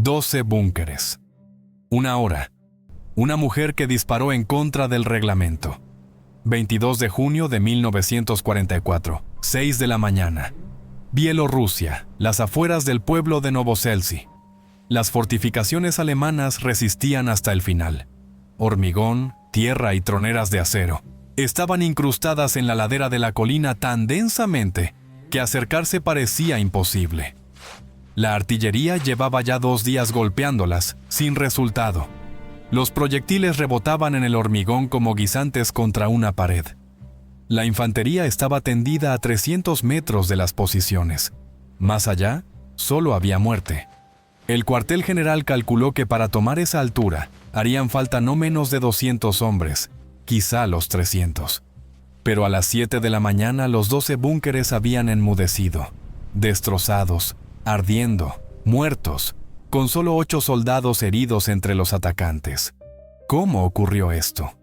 12 búnkeres. 1 hora. Una mujer que disparó en contra del reglamento. 22 de junio de 1944, 6 de la mañana. Bielorrusia, las afueras del pueblo de Novoselci. Las fortificaciones alemanas resistían hasta el final. Hormigón, tierra y troneras de acero estaban incrustadas en la ladera de la colina tan densamente que acercarse parecía imposible. La artillería llevaba ya 2 días golpeándolas, sin resultado. Los proyectiles rebotaban en el hormigón como guisantes contra una pared. La infantería estaba tendida a 300 metros de las posiciones. Más allá, solo había muerte. El cuartel general calculó que para tomar esa altura harían falta no menos de 200 hombres, quizá los 300. Pero a las 7 de la mañana los 12 búnkeres habían enmudecido, destrozados, ardiendo, muertos, con solo 8 soldados heridos entre los atacantes. ¿Cómo ocurrió esto?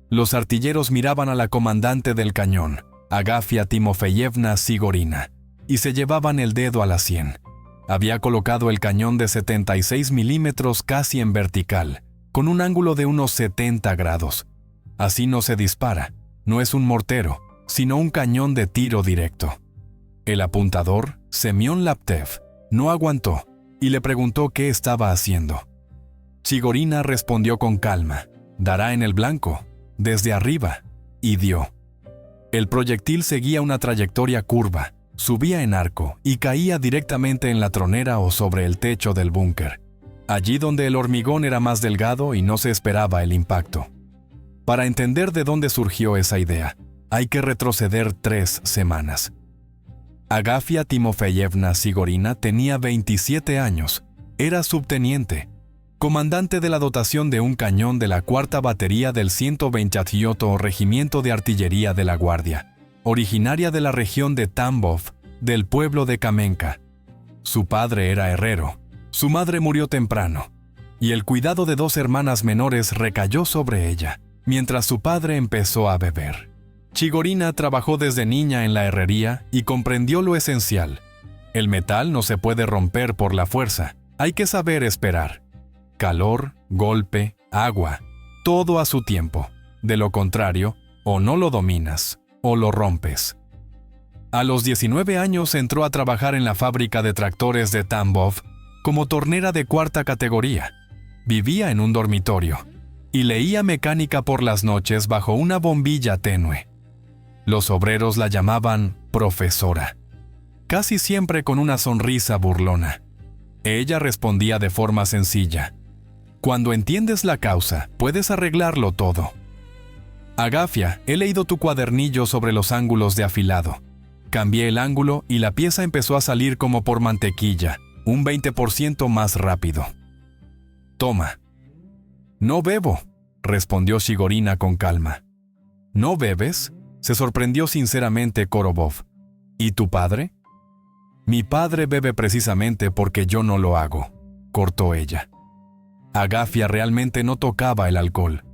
Los artilleros miraban a la comandante del cañón, Agafia Timofeyevna Sigorina, y se llevaban el dedo a la sien. Había colocado el cañón de 76 milímetros casi en vertical, con un ángulo de unos 70 grados. Así no se dispara, no es un mortero, sino un cañón de tiro directo. El apuntador, Semyon Laptev, no aguantó y le preguntó qué estaba haciendo. Sigorina respondió con calma: dará en el blanco, desde arriba, y dio. El proyectil seguía una trayectoria curva, subía en arco y caía directamente en la tronera o sobre el techo del búnker, allí donde el hormigón era más delgado y no se esperaba el impacto. Para entender de dónde surgió esa idea, hay que retroceder 3 semanas. Agafia Timofeyevna Sigorina tenía 27 años, era subteniente, comandante de la dotación de un cañón de la 4ª batería del 128 Regimiento de Artillería de la Guardia, originaria de la región de Tambov, del pueblo de Kamenka. Su padre era herrero, su madre murió temprano, y el cuidado de 2 hermanas menores recayó sobre ella, mientras su padre empezó a beber. Sigorina trabajó desde niña en la herrería y comprendió lo esencial. El metal no se puede romper por la fuerza, hay que saber esperar. Calor, golpe, agua, todo a su tiempo. De lo contrario, o no lo dominas, o lo rompes. A los 19 años entró a trabajar en la fábrica de tractores de Tambov como tornera de 4ª categoría. Vivía en un dormitorio y leía mecánica por las noches bajo una bombilla tenue. Los obreros la llamaban profesora, casi siempre con una sonrisa burlona. Ella respondía de forma sencilla: cuando entiendes la causa, puedes arreglarlo todo. Agafia, he leído tu cuadernillo sobre los ángulos de afilado. Cambié el ángulo y la pieza empezó a salir como por mantequilla, un 20% más rápido. Toma. No bebo, respondió Sigorina con calma. ¿No bebes?, se sorprendió sinceramente Korobov. ¿Y tu padre? Mi padre bebe precisamente porque yo no lo hago, cortó ella. Agafia realmente no tocaba el alcohol.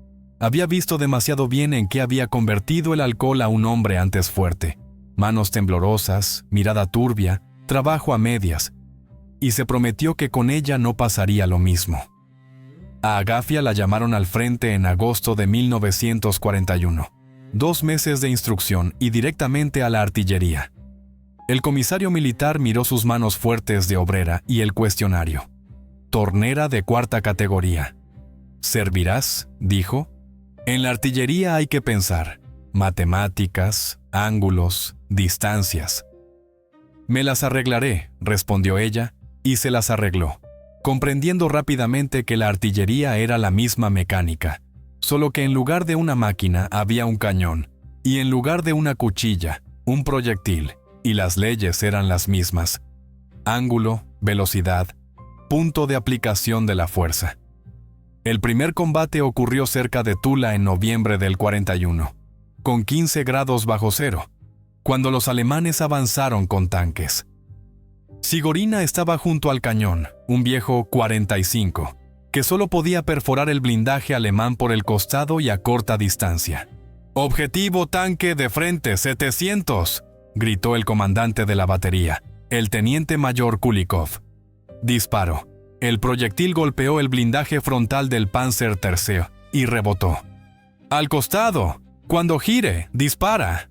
Había visto demasiado bien en qué había convertido el alcohol a un hombre antes fuerte. Manos temblorosas, mirada turbia, trabajo a medias. Y se prometió que con ella no pasaría lo mismo. A Agafia la llamaron al frente en agosto de 1941. 2 meses de instrucción y directamente a la artillería. El comisario militar miró sus manos fuertes de obrera y el cuestionario. Tornera de 4ª categoría. ¿Servirás?, dijo. En la artillería hay que pensar. Matemáticas, ángulos, distancias. Me las arreglaré, respondió ella, y se las arregló, comprendiendo rápidamente que la artillería era la misma mecánica, solo que en lugar de una máquina había un cañón, y en lugar de una cuchilla, un proyectil, y las leyes eran las mismas. Ángulo, velocidad, punto de aplicación de la fuerza. El primer combate ocurrió cerca de Tula en noviembre del 41, con 15 grados bajo cero, cuando los alemanes avanzaron con tanques. Sigorina estaba junto al cañón, un viejo 45, que solo podía perforar el blindaje alemán por el costado y a corta distancia. «Objetivo tanque de frente 700», gritó el comandante de la batería, el teniente mayor Kulikov. Disparo. El proyectil golpeó el blindaje frontal del Panzer III y rebotó. ¡Al costado! ¡Cuando gire, dispara!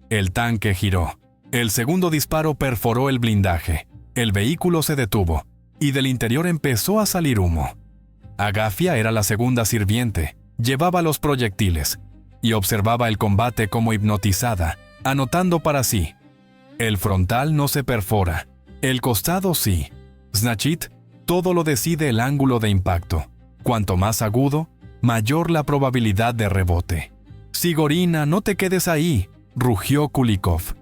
El tanque giró. El segundo disparo perforó el blindaje. El vehículo se detuvo y del interior empezó a salir humo. Agafia era la segunda sirviente, llevaba los proyectiles y observaba el combate como hipnotizada, anotando para sí. El frontal no se perfora, el costado sí. Znachit, todo lo decide el ángulo de impacto. Cuanto más agudo, mayor la probabilidad de rebote. Sigorina, no te quedes ahí, rugió Kulikov.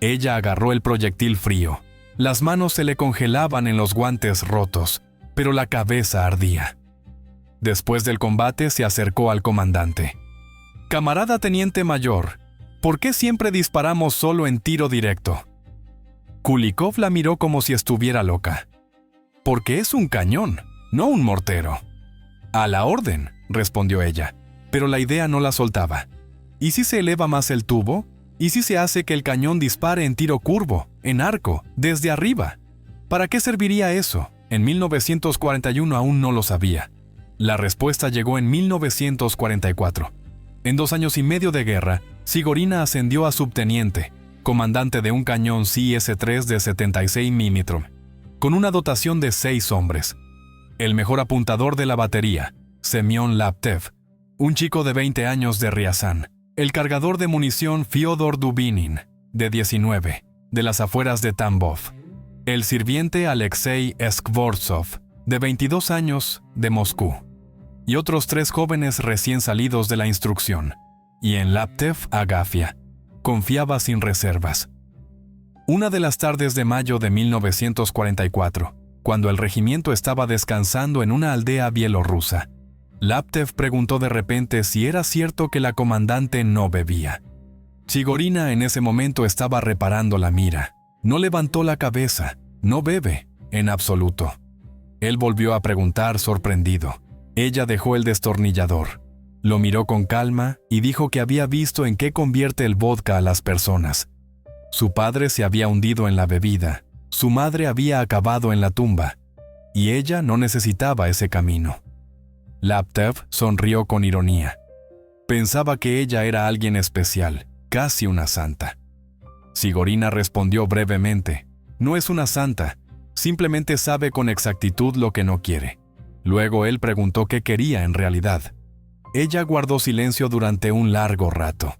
Ella agarró el proyectil frío. Las manos se le congelaban en los guantes rotos, pero la cabeza ardía. Después del combate se acercó al comandante. «Camarada teniente mayor, ¿por qué siempre disparamos solo en tiro directo?» Kulikov la miró como si estuviera loca. «Porque es un cañón, no un mortero». «A la orden», respondió ella, pero la idea no la soltaba. ¿Y si se eleva más el tubo? ¿Y si se hace que el cañón dispare en tiro curvo, en arco, desde arriba? ¿Para qué serviría eso? En 1941 aún no lo sabía. La respuesta llegó en 1944. En 2 años y medio de guerra, Sigorina ascendió a subteniente, comandante de un cañón CS-3 de 76 mm, con una dotación de 6 hombres. El mejor apuntador de la batería, Semyon Laptev, un chico de 20 años de Riazán. El cargador de munición Fyodor Dubinin, de 19, de las afueras de Tambov. El sirviente Alexei Skvortsov, de 22 años, de Moscú. Y otros 3 jóvenes recién salidos de la instrucción. Y en Laptev, Agafia. Confiaba sin reservas. Una de las tardes de mayo de 1944, cuando el regimiento estaba descansando en una aldea bielorrusa, Laptev preguntó de repente si era cierto que la comandante no bebía. Sigorina en ese momento estaba reparando la mira. No levantó la cabeza. No bebe, en absoluto. Él volvió a preguntar sorprendido. Ella dejó el destornillador. Lo miró con calma y dijo que había visto en qué convierte el vodka a las personas. Su padre se había hundido en la bebida. Su madre había acabado en la tumba. Y ella no necesitaba ese camino. Laptev sonrió con ironía. Pensaba que ella era alguien especial, casi una santa. Sigorina respondió brevemente: «No es una santa, simplemente sabe con exactitud lo que no quiere». Luego él preguntó qué quería en realidad. Ella guardó silencio durante un largo rato.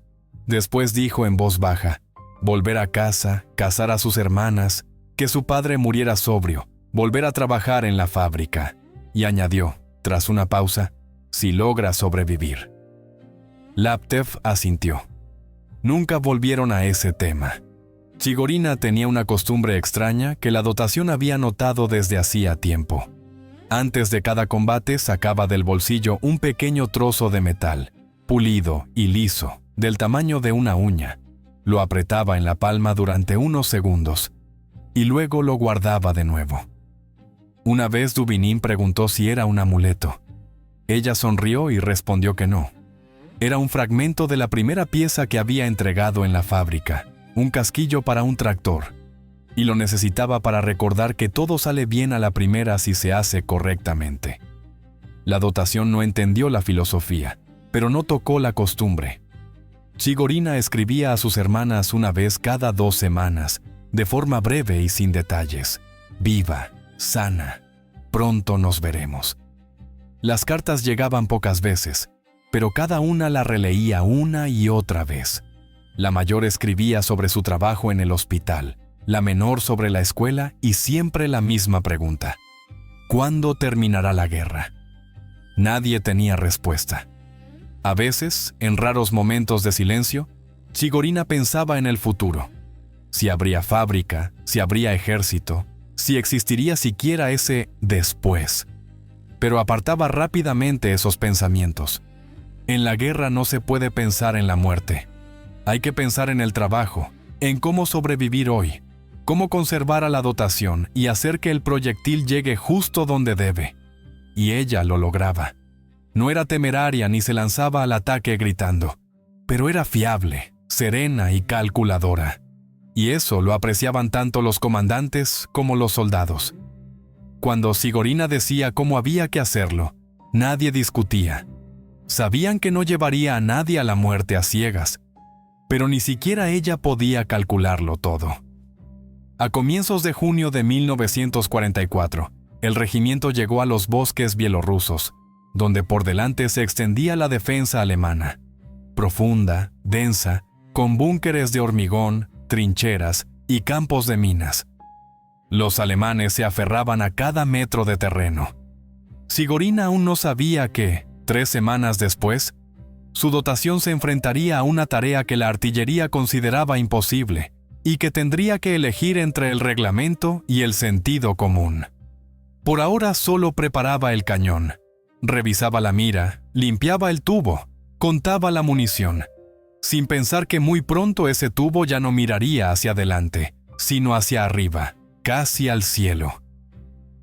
Después dijo en voz baja: volver a casa, casar a sus hermanas, que su padre muriera sobrio, volver a trabajar en la fábrica. Y añadió, tras una pausa: si logra sobrevivir. Laptev asintió. Nunca volvieron a ese tema. Sigorina tenía una costumbre extraña que la dotación había notado desde hacía tiempo. Antes de cada combate sacaba del bolsillo un pequeño trozo de metal, pulido y liso, del tamaño de una uña. Lo apretaba en la palma durante unos segundos y luego lo guardaba de nuevo. Una vez Dubinin preguntó si era un amuleto. Ella sonrió y respondió que no. Era un fragmento de la primera pieza que había entregado en la fábrica, un casquillo para un tractor, y lo necesitaba para recordar que todo sale bien a la primera si se hace correctamente. La dotación no entendió la filosofía, pero no tocó la costumbre. Sigorina escribía a sus hermanas una vez cada 2 semanas, de forma breve y sin detalles: viva, sana, pronto nos veremos. Las cartas llegaban pocas veces, pero cada una la releía una y otra vez. La mayor escribía sobre su trabajo en el hospital, la menor sobre la escuela y siempre la misma pregunta: ¿cuándo terminará la guerra? Nadie tenía respuesta. A veces, en raros momentos de silencio, Sigorina pensaba en el futuro. Si habría fábrica, si habría ejército, si existiría siquiera ese después. Pero apartaba rápidamente esos pensamientos. En la guerra no se puede pensar en la muerte. Hay que pensar en el trabajo, en cómo sobrevivir hoy, cómo conservar a la dotación y hacer que el proyectil llegue justo donde debe. Y ella lo lograba. No era temeraria ni se lanzaba al ataque gritando, pero era fiable, serena y calculadora. Y eso lo apreciaban tanto los comandantes como los soldados. cuando Sigorina decía cómo había que hacerlo, nadie discutía. Sabían que no llevaría a nadie a la muerte a ciegas, pero ni siquiera ella podía calcularlo todo. A comienzos de junio de 1944, el regimiento llegó a los bosques bielorrusos, donde por delante se extendía la defensa alemana, profunda, densa, con búnkeres de hormigón, trincheras y campos de minas. Los alemanes se aferraban a cada metro de terreno. Sigorina aún no sabía que, 3 semanas después, su dotación se enfrentaría a una tarea que la artillería consideraba imposible y que tendría que elegir entre el reglamento y el sentido común. Por ahora solo preparaba el cañón, revisaba la mira, limpiaba el tubo, contaba la munición, sin pensar que muy pronto ese tubo ya no miraría hacia adelante, sino hacia arriba, casi al cielo.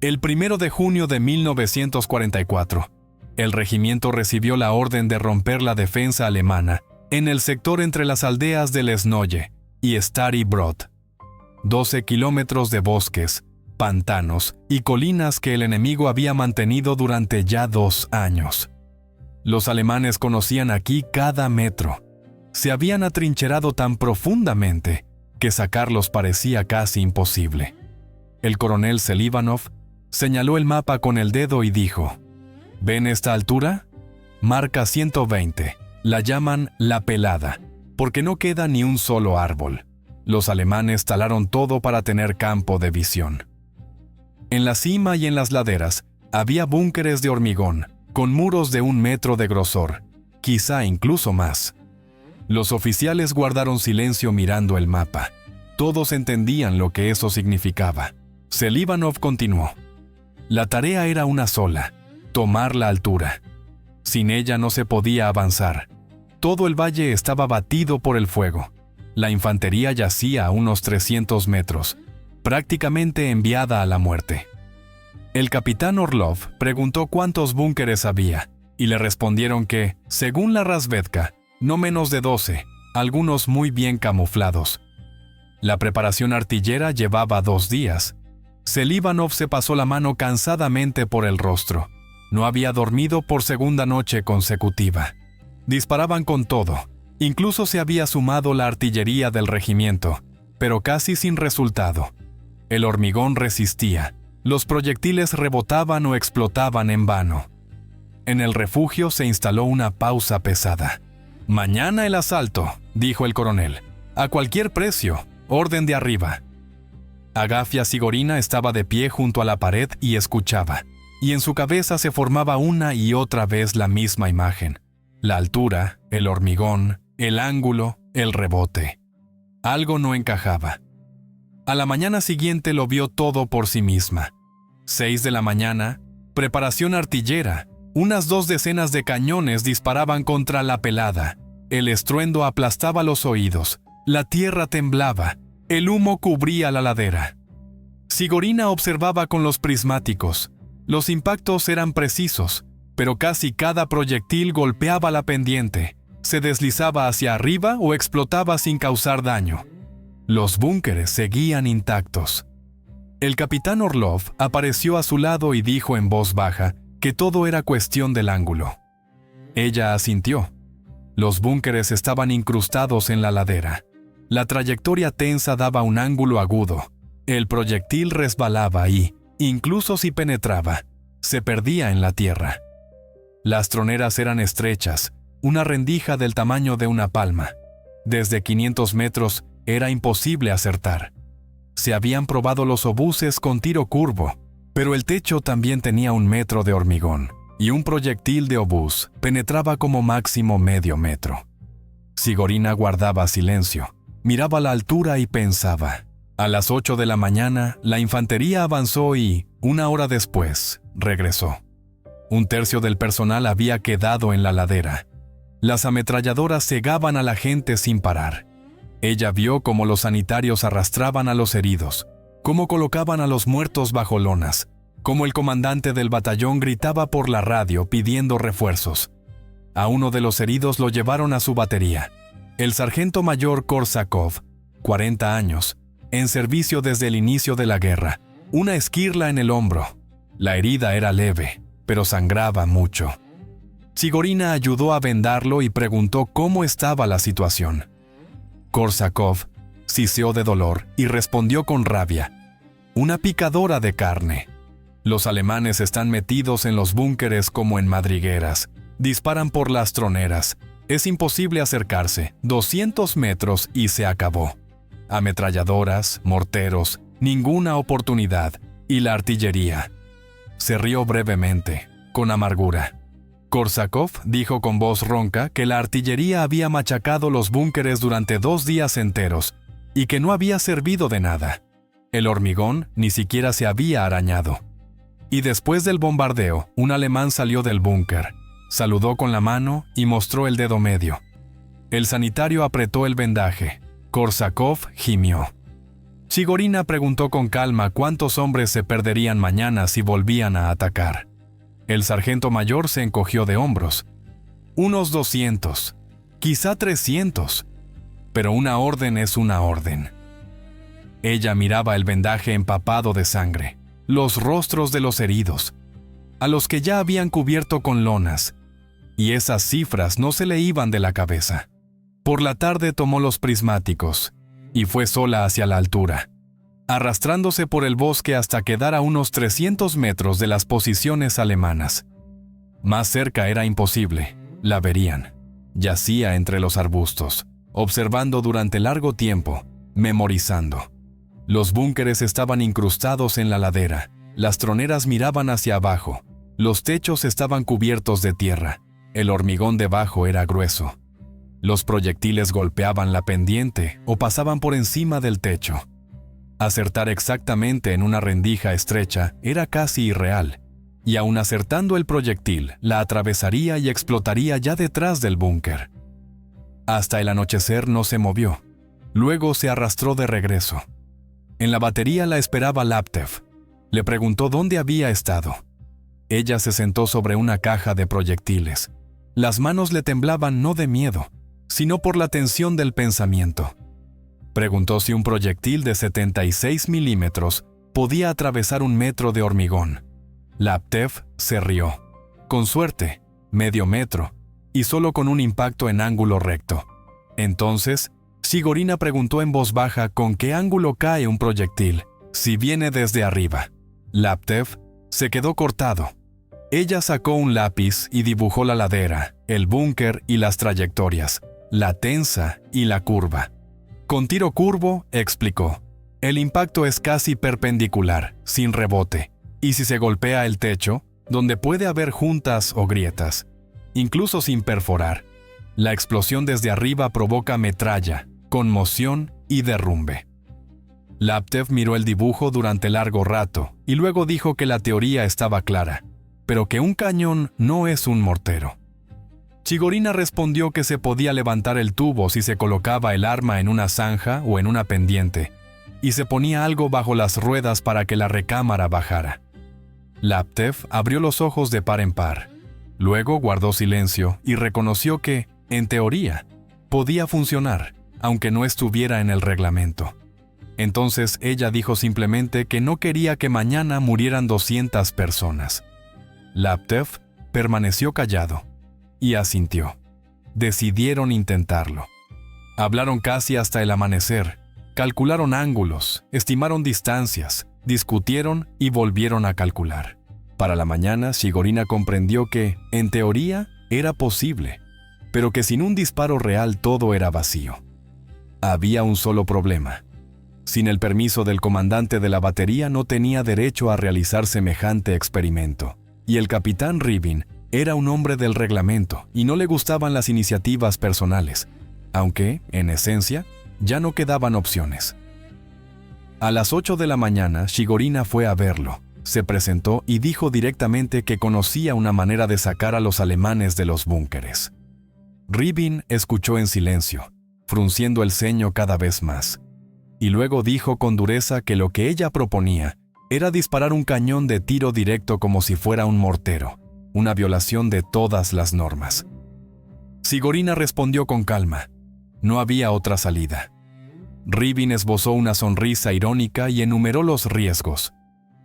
El 1 de junio de 1944, el regimiento recibió la orden de romper la defensa alemana en el sector entre las aldeas del Snoye y Stary Brod. 12 kilómetros de bosques, pantanos y colinas que el enemigo había mantenido durante ya 2 años. Los alemanes conocían aquí cada metro. Se habían atrincherado tan profundamente que sacarlos parecía casi imposible. El coronel Selivanov señaló el mapa con el dedo y dijo: ¿Ven esta altura? Marca 120. La llaman La Pelada, porque no queda ni un solo árbol. Los alemanes talaron todo para tener campo de visión. En la cima y en las laderas había búnkeres de hormigón, con muros de 1 metro de grosor, quizá incluso más. Los oficiales guardaron silencio mirando el mapa. Todos entendían lo que eso significaba. Selivanov continuó: La tarea era una sola: tomar la altura. Sin ella no se podía avanzar. Todo el valle estaba batido por el fuego. La infantería yacía a unos 300 metros, prácticamente enviada a la muerte. El capitán Orlov preguntó cuántos búnkeres había, y le respondieron que, según la Razvedka, no menos de 12, algunos muy bien camuflados. La preparación artillera llevaba 2 días. Selivanov se pasó la mano cansadamente por el rostro. No había dormido por 2ª noche consecutiva. Disparaban con todo. Incluso se había sumado la artillería del regimiento, pero casi sin resultado. El hormigón resistía. Los proyectiles rebotaban o explotaban en vano. En el refugio se instaló una pausa pesada. «Mañana el asalto», dijo el coronel. «A cualquier precio. Orden de arriba». Agafia Sigorina estaba de pie junto a la pared y escuchaba, y en su cabeza se formaba una y otra vez la misma imagen: la altura, el hormigón, el ángulo, el rebote. Algo no encajaba. A la mañana siguiente lo vio todo por sí misma. 6 de la mañana, preparación artillera. Unas 2 decenas de cañones disparaban contra La Pelada. El estruendo aplastaba los oídos. La tierra temblaba. El humo cubría la ladera. Sigorina observaba con los prismáticos. Los impactos eran precisos, pero casi cada proyectil golpeaba la pendiente, se deslizaba hacia arriba o explotaba sin causar daño. Los búnkeres seguían intactos. El capitán Orlov apareció a su lado y dijo en voz baja que todo era cuestión del ángulo. Ella asintió. Los búnkeres estaban incrustados en la ladera. La trayectoria tensa daba un ángulo agudo. El proyectil resbalaba y, incluso si penetraba, se perdía en la tierra. Las troneras eran estrechas, una rendija del tamaño de una palma. Desde 500 metros era imposible acertar. Se habían probado los obuses con tiro curvo, pero el techo también tenía 1 metro de hormigón, y un proyectil de obús penetraba como máximo medio metro. Sigorina guardaba silencio, miraba la altura y pensaba. A las 8 de la mañana, la infantería avanzó y, 1 hora después, regresó. 1/3 del personal había quedado en la ladera. Las ametralladoras cegaban a la gente sin parar. Ella vio cómo los sanitarios arrastraban a los heridos, cómo colocaban a los muertos bajo lonas, cómo el comandante del batallón gritaba por la radio pidiendo refuerzos. A uno de los heridos lo llevaron a su batería. El sargento mayor Korsakov, 40 años, en servicio desde el inicio de la guerra, una esquirla en el hombro, La herida era leve, pero sangraba mucho. Sigorina ayudó a vendarlo y preguntó cómo estaba la situación. Korsakov siseó de dolor y respondió con rabia: «Una picadora de carne. Los alemanes están metidos en los búnkeres como en madrigueras. Disparan por las troneras. Es imposible acercarse. 200 metros y se acabó. Ametralladoras, morteros, ninguna oportunidad. Y la artillería». Se rió brevemente, con amargura. Korsakov dijo con voz ronca que la artillería había machacado los búnkeres durante 2 días enteros y que no había servido de nada. El hormigón ni siquiera se había arañado. Y después del bombardeo, un alemán salió del búnker, saludó con la mano y mostró el dedo medio. El sanitario apretó el vendaje. Korsakov gimió. Sigorina preguntó con calma cuántos hombres se perderían mañana si volvían a atacar. El sargento mayor se encogió de hombros. Unos 200, quizá 300, pero una orden es una orden. Ella miraba el vendaje empapado de sangre, los rostros de los heridos, a los que ya habían cubierto con lonas, y esas cifras no se le iban de la cabeza. Por la tarde tomó los prismáticos y fue sola hacia la altura, arrastrándose por el bosque hasta quedar a unos 300 metros de las posiciones alemanas. Más cerca era imposible, la verían. Yacía entre los arbustos, observando durante largo tiempo, memorizando. Los búnkeres estaban incrustados en la ladera, las troneras miraban hacia abajo, los techos estaban cubiertos de tierra, el hormigón debajo era grueso. Los proyectiles golpeaban la pendiente o pasaban por encima del techo. Acertar exactamente en una rendija estrecha era casi irreal, y aun acertando el proyectil, la atravesaría y explotaría ya detrás del búnker. Hasta el anochecer no se movió. Luego se arrastró de regreso. En la batería la esperaba Laptev. Le preguntó dónde había estado. Ella se sentó sobre una caja de proyectiles. Las manos le temblaban no de miedo, sino por la tensión del pensamiento. Preguntó si un proyectil de 76 milímetros podía atravesar 1 metro de hormigón. Laptev se rió. Con suerte, medio metro, y solo con un impacto en ángulo recto. Entonces, Sigorina preguntó en voz baja con qué ángulo cae un proyectil, si viene desde arriba. Laptev se quedó cortado. Ella sacó un lápiz y dibujó la ladera, el búnker y las trayectorias, la tensa y la curva. Con tiro curvo, explicó, el impacto es casi perpendicular, sin rebote, y si se golpea el techo, donde puede haber juntas o grietas, incluso sin perforar, la explosión desde arriba provoca metralla, conmoción y derrumbe. Laptev miró el dibujo durante largo rato y luego dijo que la teoría estaba clara, pero que un cañón no es un mortero. Sigorina respondió que se podía levantar el tubo si se colocaba el arma en una zanja o en una pendiente, y se ponía algo bajo las ruedas para que la recámara bajara. Laptev abrió los ojos de par en par. Luego guardó silencio y reconoció que, en teoría, podía funcionar, aunque no estuviera en el reglamento. Entonces ella dijo simplemente que no quería que mañana murieran 200 personas. Laptev permaneció callado y asintió. Decidieron intentarlo. Hablaron casi hasta el amanecer, calcularon ángulos, estimaron distancias, discutieron y volvieron a calcular. Para la mañana, Sigorina comprendió que, en teoría, era posible, pero que sin un disparo real todo era vacío. Había un solo problema. Sin el permiso del comandante de la batería no tenía derecho a realizar semejante experimento, y el capitán Rybin era un hombre del reglamento y no le gustaban las iniciativas personales, aunque, en esencia, ya no quedaban opciones. A las 8 de la mañana, Sigorina fue a verlo, se presentó y dijo directamente que conocía una manera de sacar a los alemanes de los búnkeres. Rybin escuchó en silencio, frunciendo el ceño cada vez más, y luego dijo con dureza que lo que ella proponía era disparar un cañón de tiro directo como si fuera un mortero, una violación de todas las normas. Sigorina respondió con calma. No había otra salida. Rybin esbozó una sonrisa irónica y enumeró los riesgos.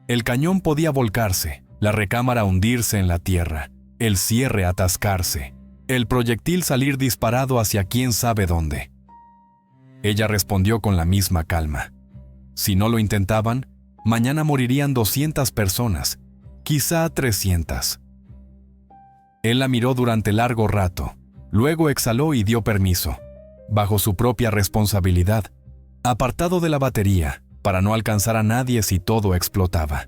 El cañón podía volcarse, la recámara hundirse en la tierra, el cierre atascarse, el proyectil salir disparado hacia quién sabe dónde. Ella respondió con la misma calma. Si no lo intentaban, mañana morirían 200 personas, quizá 300. Él la miró durante largo rato, luego exhaló y dio permiso, bajo su propia responsabilidad, apartado de la batería, para no alcanzar a nadie si todo explotaba.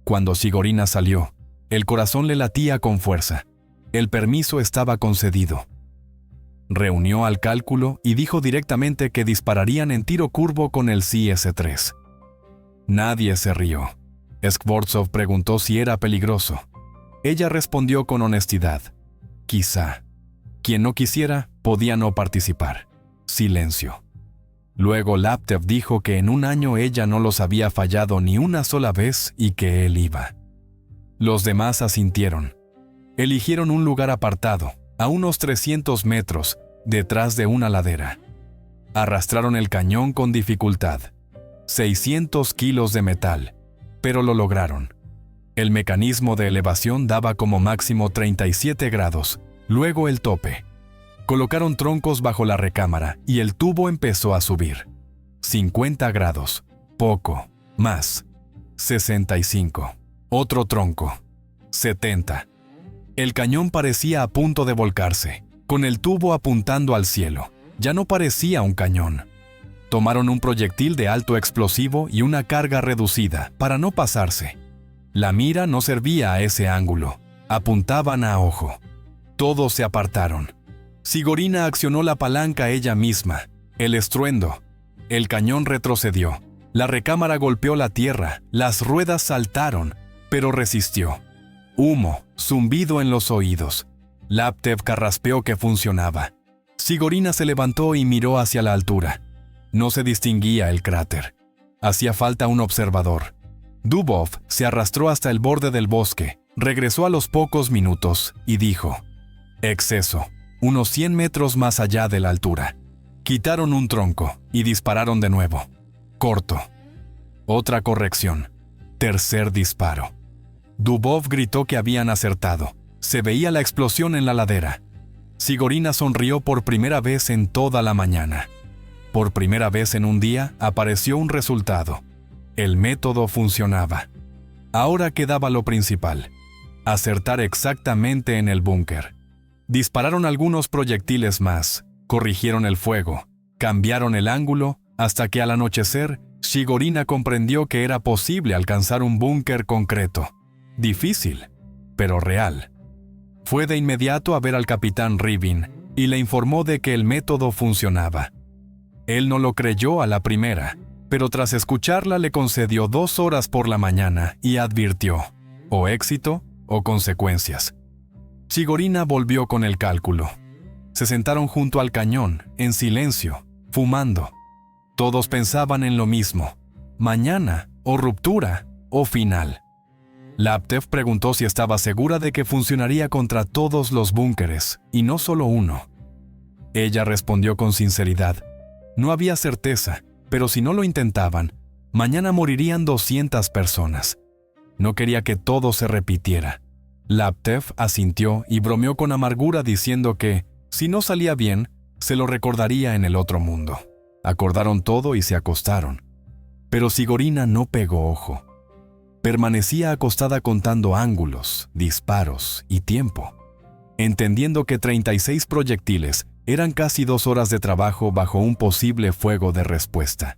Cuando Sigorina salió, el corazón le latía con fuerza. El permiso estaba concedido. Reunió al cálculo y dijo directamente que dispararían en tiro curvo con el CS-3. Nadie se rió. Skvortsov preguntó si era peligroso. Ella respondió con honestidad. Quizá. Quien no quisiera, podía no participar. Silencio. Luego Laptev dijo que en un año ella no los había fallado ni una sola vez y que él iba. Los demás asintieron. Eligieron un lugar apartado, a unos 300 metros, detrás de una ladera. Arrastraron el cañón con dificultad. 600 kilos de metal, pero lo lograron. El mecanismo de elevación daba como máximo 37 grados, luego el tope. Colocaron troncos bajo la recámara y el tubo empezó a subir. 50 grados, poco, más. 65. Otro tronco. 70. El cañón parecía a punto de volcarse, con el tubo apuntando al cielo. Ya no parecía un cañón. Tomaron un proyectil de alto explosivo y una carga reducida para no pasarse. La mira no servía a ese ángulo. Apuntaban a ojo. Todos se apartaron. Sigorina accionó la palanca ella misma. El estruendo. El cañón retrocedió. La recámara golpeó la tierra. Las ruedas saltaron, pero resistió. Humo, zumbido en los oídos. Laptev carraspeó que funcionaba. Sigorina se levantó y miró hacia la altura. No se distinguía el cráter. Hacía falta un observador. Dubov se arrastró hasta el borde del bosque, regresó a los pocos minutos y dijo: exceso, unos 100 metros más allá de la altura. Quitaron un tronco y dispararon de nuevo. Corto. Otra corrección. Tercer disparo. Dubov gritó que habían acertado. Se veía la explosión en la ladera. Sigorina sonrió por primera vez en toda la mañana. Por primera vez en un día apareció un resultado. El método funcionaba. Ahora quedaba lo principal: acertar exactamente en el búnker. Dispararon algunos proyectiles más, corrigieron el fuego, cambiaron el ángulo, hasta que al anochecer, Sigorina comprendió que era posible alcanzar un búnker concreto. Difícil, pero real. Fue de inmediato a ver al capitán Rybin y le informó de que el método funcionaba. Él no lo creyó a la primera, pero tras escucharla le concedió 2 horas por la mañana y advirtió: o éxito o consecuencias. Sigorina volvió con el cálculo. Se sentaron junto al cañón, en silencio, fumando. Todos pensaban en lo mismo: mañana, o ruptura, o final. Laptev preguntó si estaba segura de que funcionaría contra todos los búnkeres, y no solo uno. Ella respondió con sinceridad: no había certeza, pero si no lo intentaban, mañana morirían 200 personas. No quería que todo se repitiera. Laptev asintió y bromeó con amargura diciendo que, si no salía bien, se lo recordaría en el otro mundo. Acordaron todo y se acostaron. Pero Sigorina no pegó ojo. Permanecía acostada contando ángulos, disparos y tiempo, entendiendo que 36 proyectiles eran casi 2 horas de trabajo bajo un posible fuego de respuesta.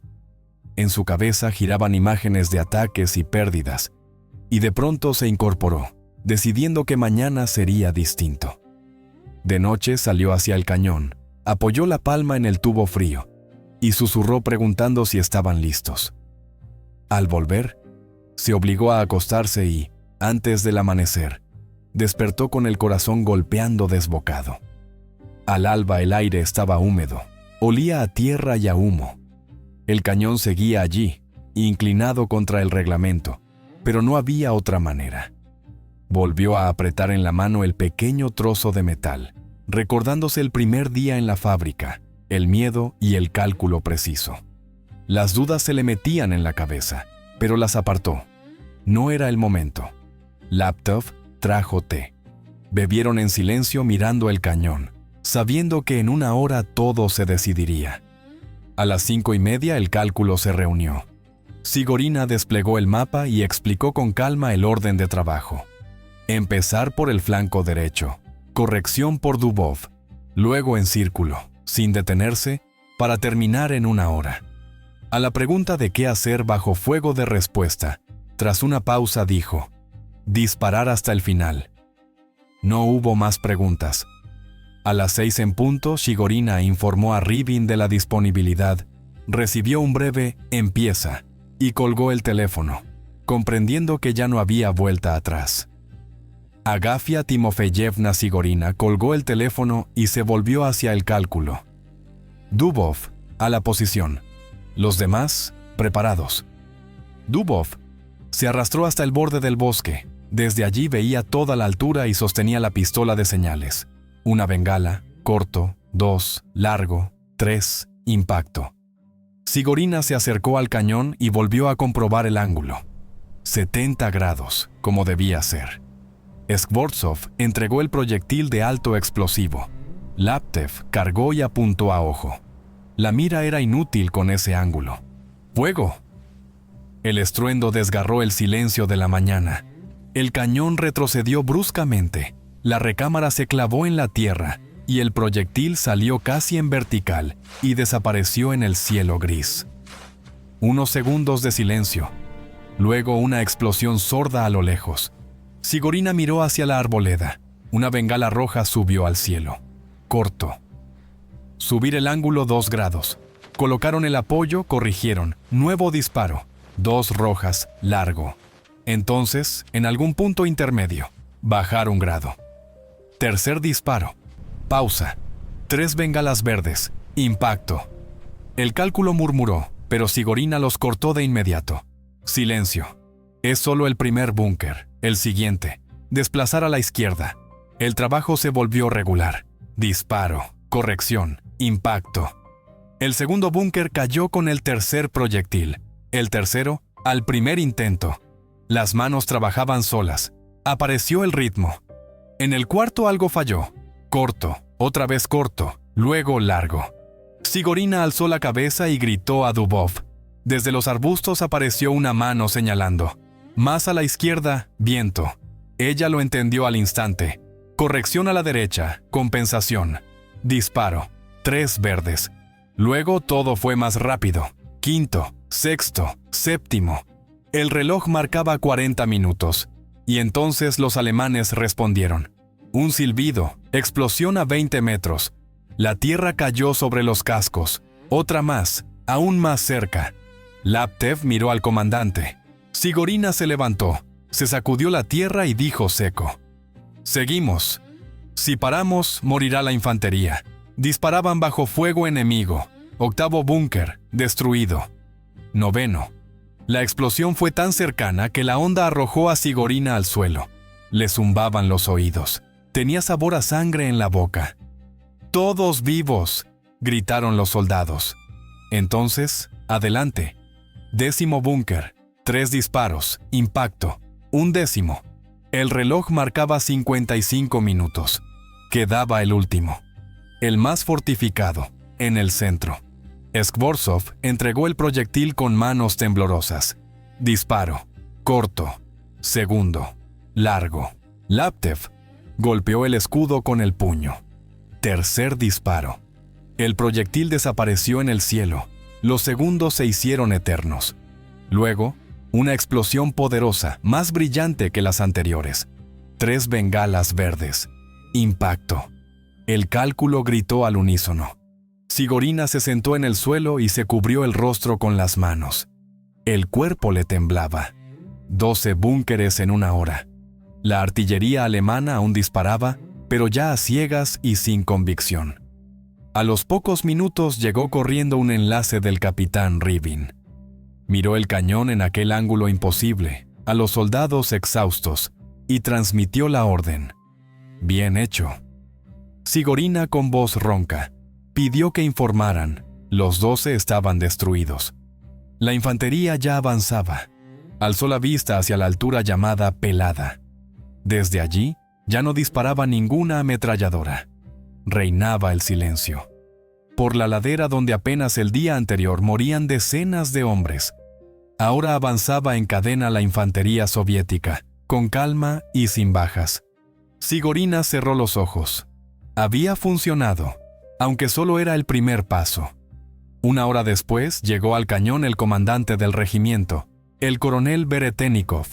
En su cabeza giraban imágenes de ataques y pérdidas, y de pronto se incorporó, decidiendo que mañana sería distinto. De noche salió hacia el cañón, apoyó la palma en el tubo frío, y susurró preguntando si estaban listos. Al volver, se obligó a acostarse y, antes del amanecer, despertó con el corazón golpeando desbocado. Al alba el aire estaba húmedo, olía a tierra y a humo. El cañón seguía allí, inclinado contra el reglamento, pero no había otra manera. Volvió a apretar en la mano el pequeño trozo de metal, recordándose el primer día en la fábrica, el miedo y el cálculo preciso. Las dudas se le metían en la cabeza, pero las apartó. No era el momento. Laptev trajo té. Bebieron en silencio mirando el cañón, sabiendo que en una hora todo se decidiría. A las 5:30 el cálculo se reunió. Sigorina desplegó el mapa y explicó con calma el orden de trabajo. Empezar por el flanco derecho, corrección por Dubov, luego en círculo, sin detenerse, para terminar en una hora. A la pregunta de qué hacer bajo fuego de respuesta, tras una pausa dijo: disparar hasta el final. No hubo más preguntas. A las 6 en punto, Sigorina informó a Rybin de la disponibilidad, recibió un breve «empieza» y colgó el teléfono, comprendiendo que ya no había vuelta atrás. Agafia Timofeyevna Sigorina colgó el teléfono y se volvió hacia el cálculo. Dubov, a la posición. Los demás, preparados. Dubov se arrastró hasta el borde del bosque. Desde allí veía toda la altura y sostenía la pistola de señales. 1 bengala, corto, 2, largo, 3, impacto. Sigorina se acercó al cañón y volvió a comprobar el ángulo. 70 grados, como debía ser. Skvortsov entregó el proyectil de alto explosivo. Laptev cargó y apuntó a ojo. La mira era inútil con ese ángulo. ¡Fuego! El estruendo desgarró el silencio de la mañana. El cañón retrocedió bruscamente, la recámara se clavó en la tierra y el proyectil salió casi en vertical y desapareció en el cielo gris. Unos segundos de silencio, luego una explosión sorda a lo lejos. Sigorina miró hacia la arboleda. Una bengala roja subió al cielo. Corto. Subir el ángulo 2 grados. Colocaron el apoyo, corrigieron. Nuevo disparo. 2 rojas, largo. Entonces, en algún punto intermedio, bajar 1 grado. Tercer disparo. Pausa. 3 bengalas verdes. Impacto. El cálculo murmuró, pero Sigorina los cortó de inmediato. Silencio. Es solo el primer búnker. El siguiente. Desplazar a la izquierda. El trabajo se volvió regular. Disparo. Corrección. Impacto. El segundo búnker cayó con el tercer proyectil. El tercero, al primer intento. Las manos trabajaban solas. Apareció el ritmo. En el cuarto algo falló. Corto, otra vez corto, luego largo. Sigorina alzó la cabeza y gritó a Dubov. Desde los arbustos apareció una mano señalando. Más a la izquierda, viento. Ella lo entendió al instante. Corrección a la derecha, compensación. Disparo. 3 verdes. Luego todo fue más rápido. Quinto, sexto, séptimo. El reloj marcaba 40 minutos. Y entonces los alemanes respondieron. Un silbido, explosión a 20 metros. La tierra cayó sobre los cascos. Otra más, aún más cerca. Laptev miró al comandante. Sigorina se levantó, se sacudió la tierra y dijo seco. Seguimos. Si paramos, morirá la infantería. Disparaban bajo fuego enemigo. 8º búnker, destruido. 9º. La explosión fue tan cercana que la onda arrojó a Sigorina al suelo. Le zumbaban los oídos. Tenía sabor a sangre en la boca. ¡Todos vivos!, gritaron los soldados. Entonces, adelante. 10º búnker, 3 disparos, impacto, 11º. El reloj marcaba 55 minutos. Quedaba el último. El más fortificado, en el centro. Skvortsov entregó el proyectil con manos temblorosas. Disparo. Corto. Segundo. Largo. Laptev golpeó el escudo con el puño. Tercer disparo. El proyectil desapareció en el cielo. Los segundos se hicieron eternos. Luego, una explosión poderosa, más brillante que las anteriores. 3 bengalas verdes. Impacto. El cálculo gritó al unísono. Sigorina se sentó en el suelo y se cubrió el rostro con las manos. El cuerpo le temblaba. 12 búnkeres en 1 hora. La artillería alemana aún disparaba, pero ya a ciegas y sin convicción. A los pocos minutos llegó corriendo un enlace del capitán Rybin. Miró el cañón en aquel ángulo imposible, a los soldados exhaustos, y transmitió la orden. Bien hecho. Sigorina, con voz ronca, pidió que informaran. Los 12 estaban destruidos. La infantería ya avanzaba. Alzó la vista hacia la altura llamada Pelada. Desde allí, ya no disparaba ninguna ametralladora. Reinaba el silencio. Por la ladera donde apenas el día anterior morían decenas de hombres, ahora avanzaba en cadena la infantería soviética, con calma y sin bajas. Sigorina cerró los ojos. Había funcionado, aunque solo era el primer paso. Una hora después llegó al cañón el comandante del regimiento, el coronel Beretenikov.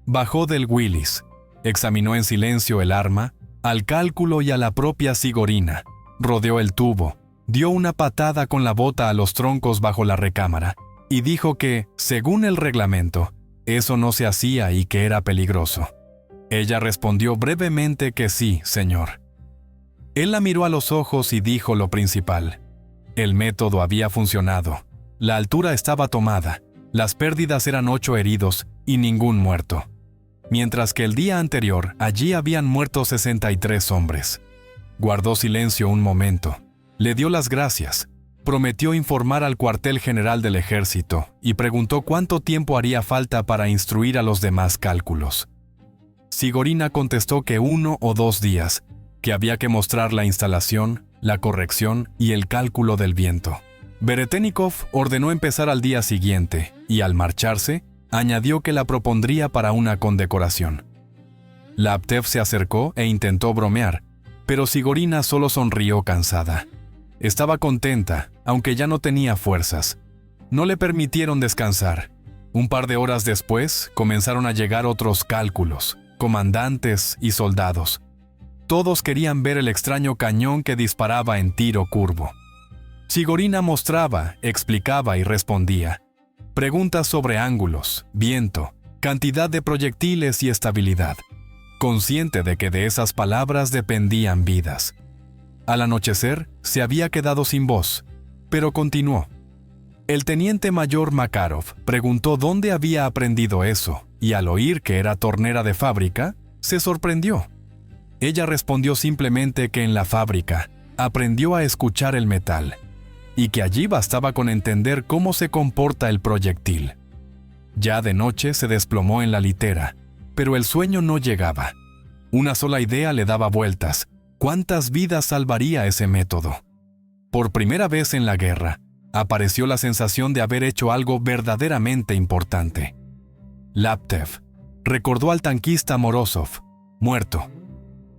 Bajó del Willis, examinó en silencio el arma, al cálculo y a la propia Sigorina, rodeó el tubo, dio una patada con la bota a los troncos bajo la recámara y dijo que, según el reglamento, eso no se hacía y que era peligroso. Ella respondió brevemente que sí, señor. Él la miró a los ojos y dijo lo principal. El método había funcionado. La altura estaba tomada. Las pérdidas eran 8 heridos y ningún muerto. Mientras que el día anterior allí habían muerto 63 hombres. Guardó silencio un momento. Le dio las gracias. Prometió informar al cuartel general del ejército y preguntó cuánto tiempo haría falta para instruir a los demás cálculos. Sigorina contestó que 1 o 2 días, que había que mostrar la instalación, la corrección y el cálculo del viento. Beretenikov ordenó empezar al día siguiente y, al marcharse, añadió que la propondría para una condecoración. Laptev se acercó e intentó bromear, pero Sigorina solo sonrió cansada. Estaba contenta, aunque ya no tenía fuerzas. No le permitieron descansar. Un par de horas después, comenzaron a llegar otros cálculos, comandantes y soldados. Todos querían ver el extraño cañón que disparaba en tiro curvo. Sigorina mostraba, explicaba y respondía. Preguntas sobre ángulos, viento, cantidad de proyectiles y estabilidad, consciente de que de esas palabras dependían vidas. Al anochecer, se había quedado sin voz, pero continuó. El teniente mayor Makarov preguntó dónde había aprendido eso, y al oír que era tornera de fábrica, se sorprendió. Ella respondió simplemente que en la fábrica aprendió a escuchar el metal, y que allí bastaba con entender cómo se comporta el proyectil. Ya de noche se desplomó en la litera, pero el sueño no llegaba. Una sola idea le daba vueltas. ¿Cuántas vidas salvaría ese método? Por primera vez en la guerra, apareció la sensación de haber hecho algo verdaderamente importante. Laptev recordó al tanquista Morozov, muerto,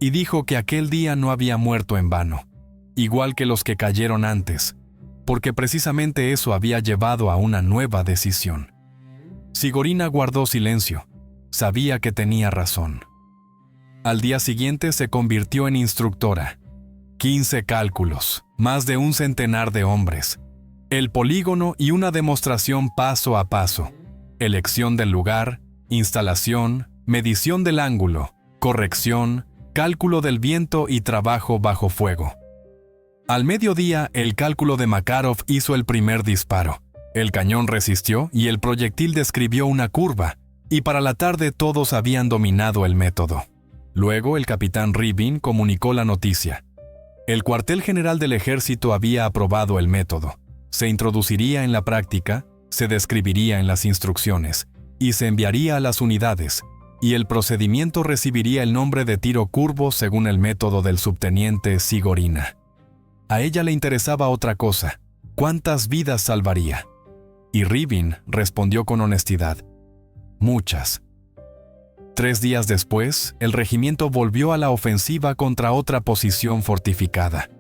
y dijo que aquel día no había muerto en vano, igual que los que cayeron antes, porque precisamente eso había llevado a una nueva decisión. Sigorina guardó silencio. Sabía que tenía razón. Al día siguiente se convirtió en instructora. 15 cálculos, más de un centenar de hombres, el polígono y una demostración paso a paso, elección del lugar, instalación, medición del ángulo, corrección, cálculo del viento y trabajo bajo fuego. Al mediodía, el cálculo de Makarov hizo el primer disparo. El cañón resistió y el proyectil describió una curva, y para la tarde todos habían dominado el método. Luego el capitán Rybin comunicó la noticia. El cuartel general del ejército había aprobado el método. Se introduciría en la práctica, se describiría en las instrucciones, y se enviaría a las unidades, y el procedimiento recibiría el nombre de tiro curvo según el método del subteniente Sigorina. A ella le interesaba otra cosa: ¿cuántas vidas salvaría? Y Rybin respondió con honestidad: muchas. 3 días después, el regimiento volvió a la ofensiva contra otra posición fortificada.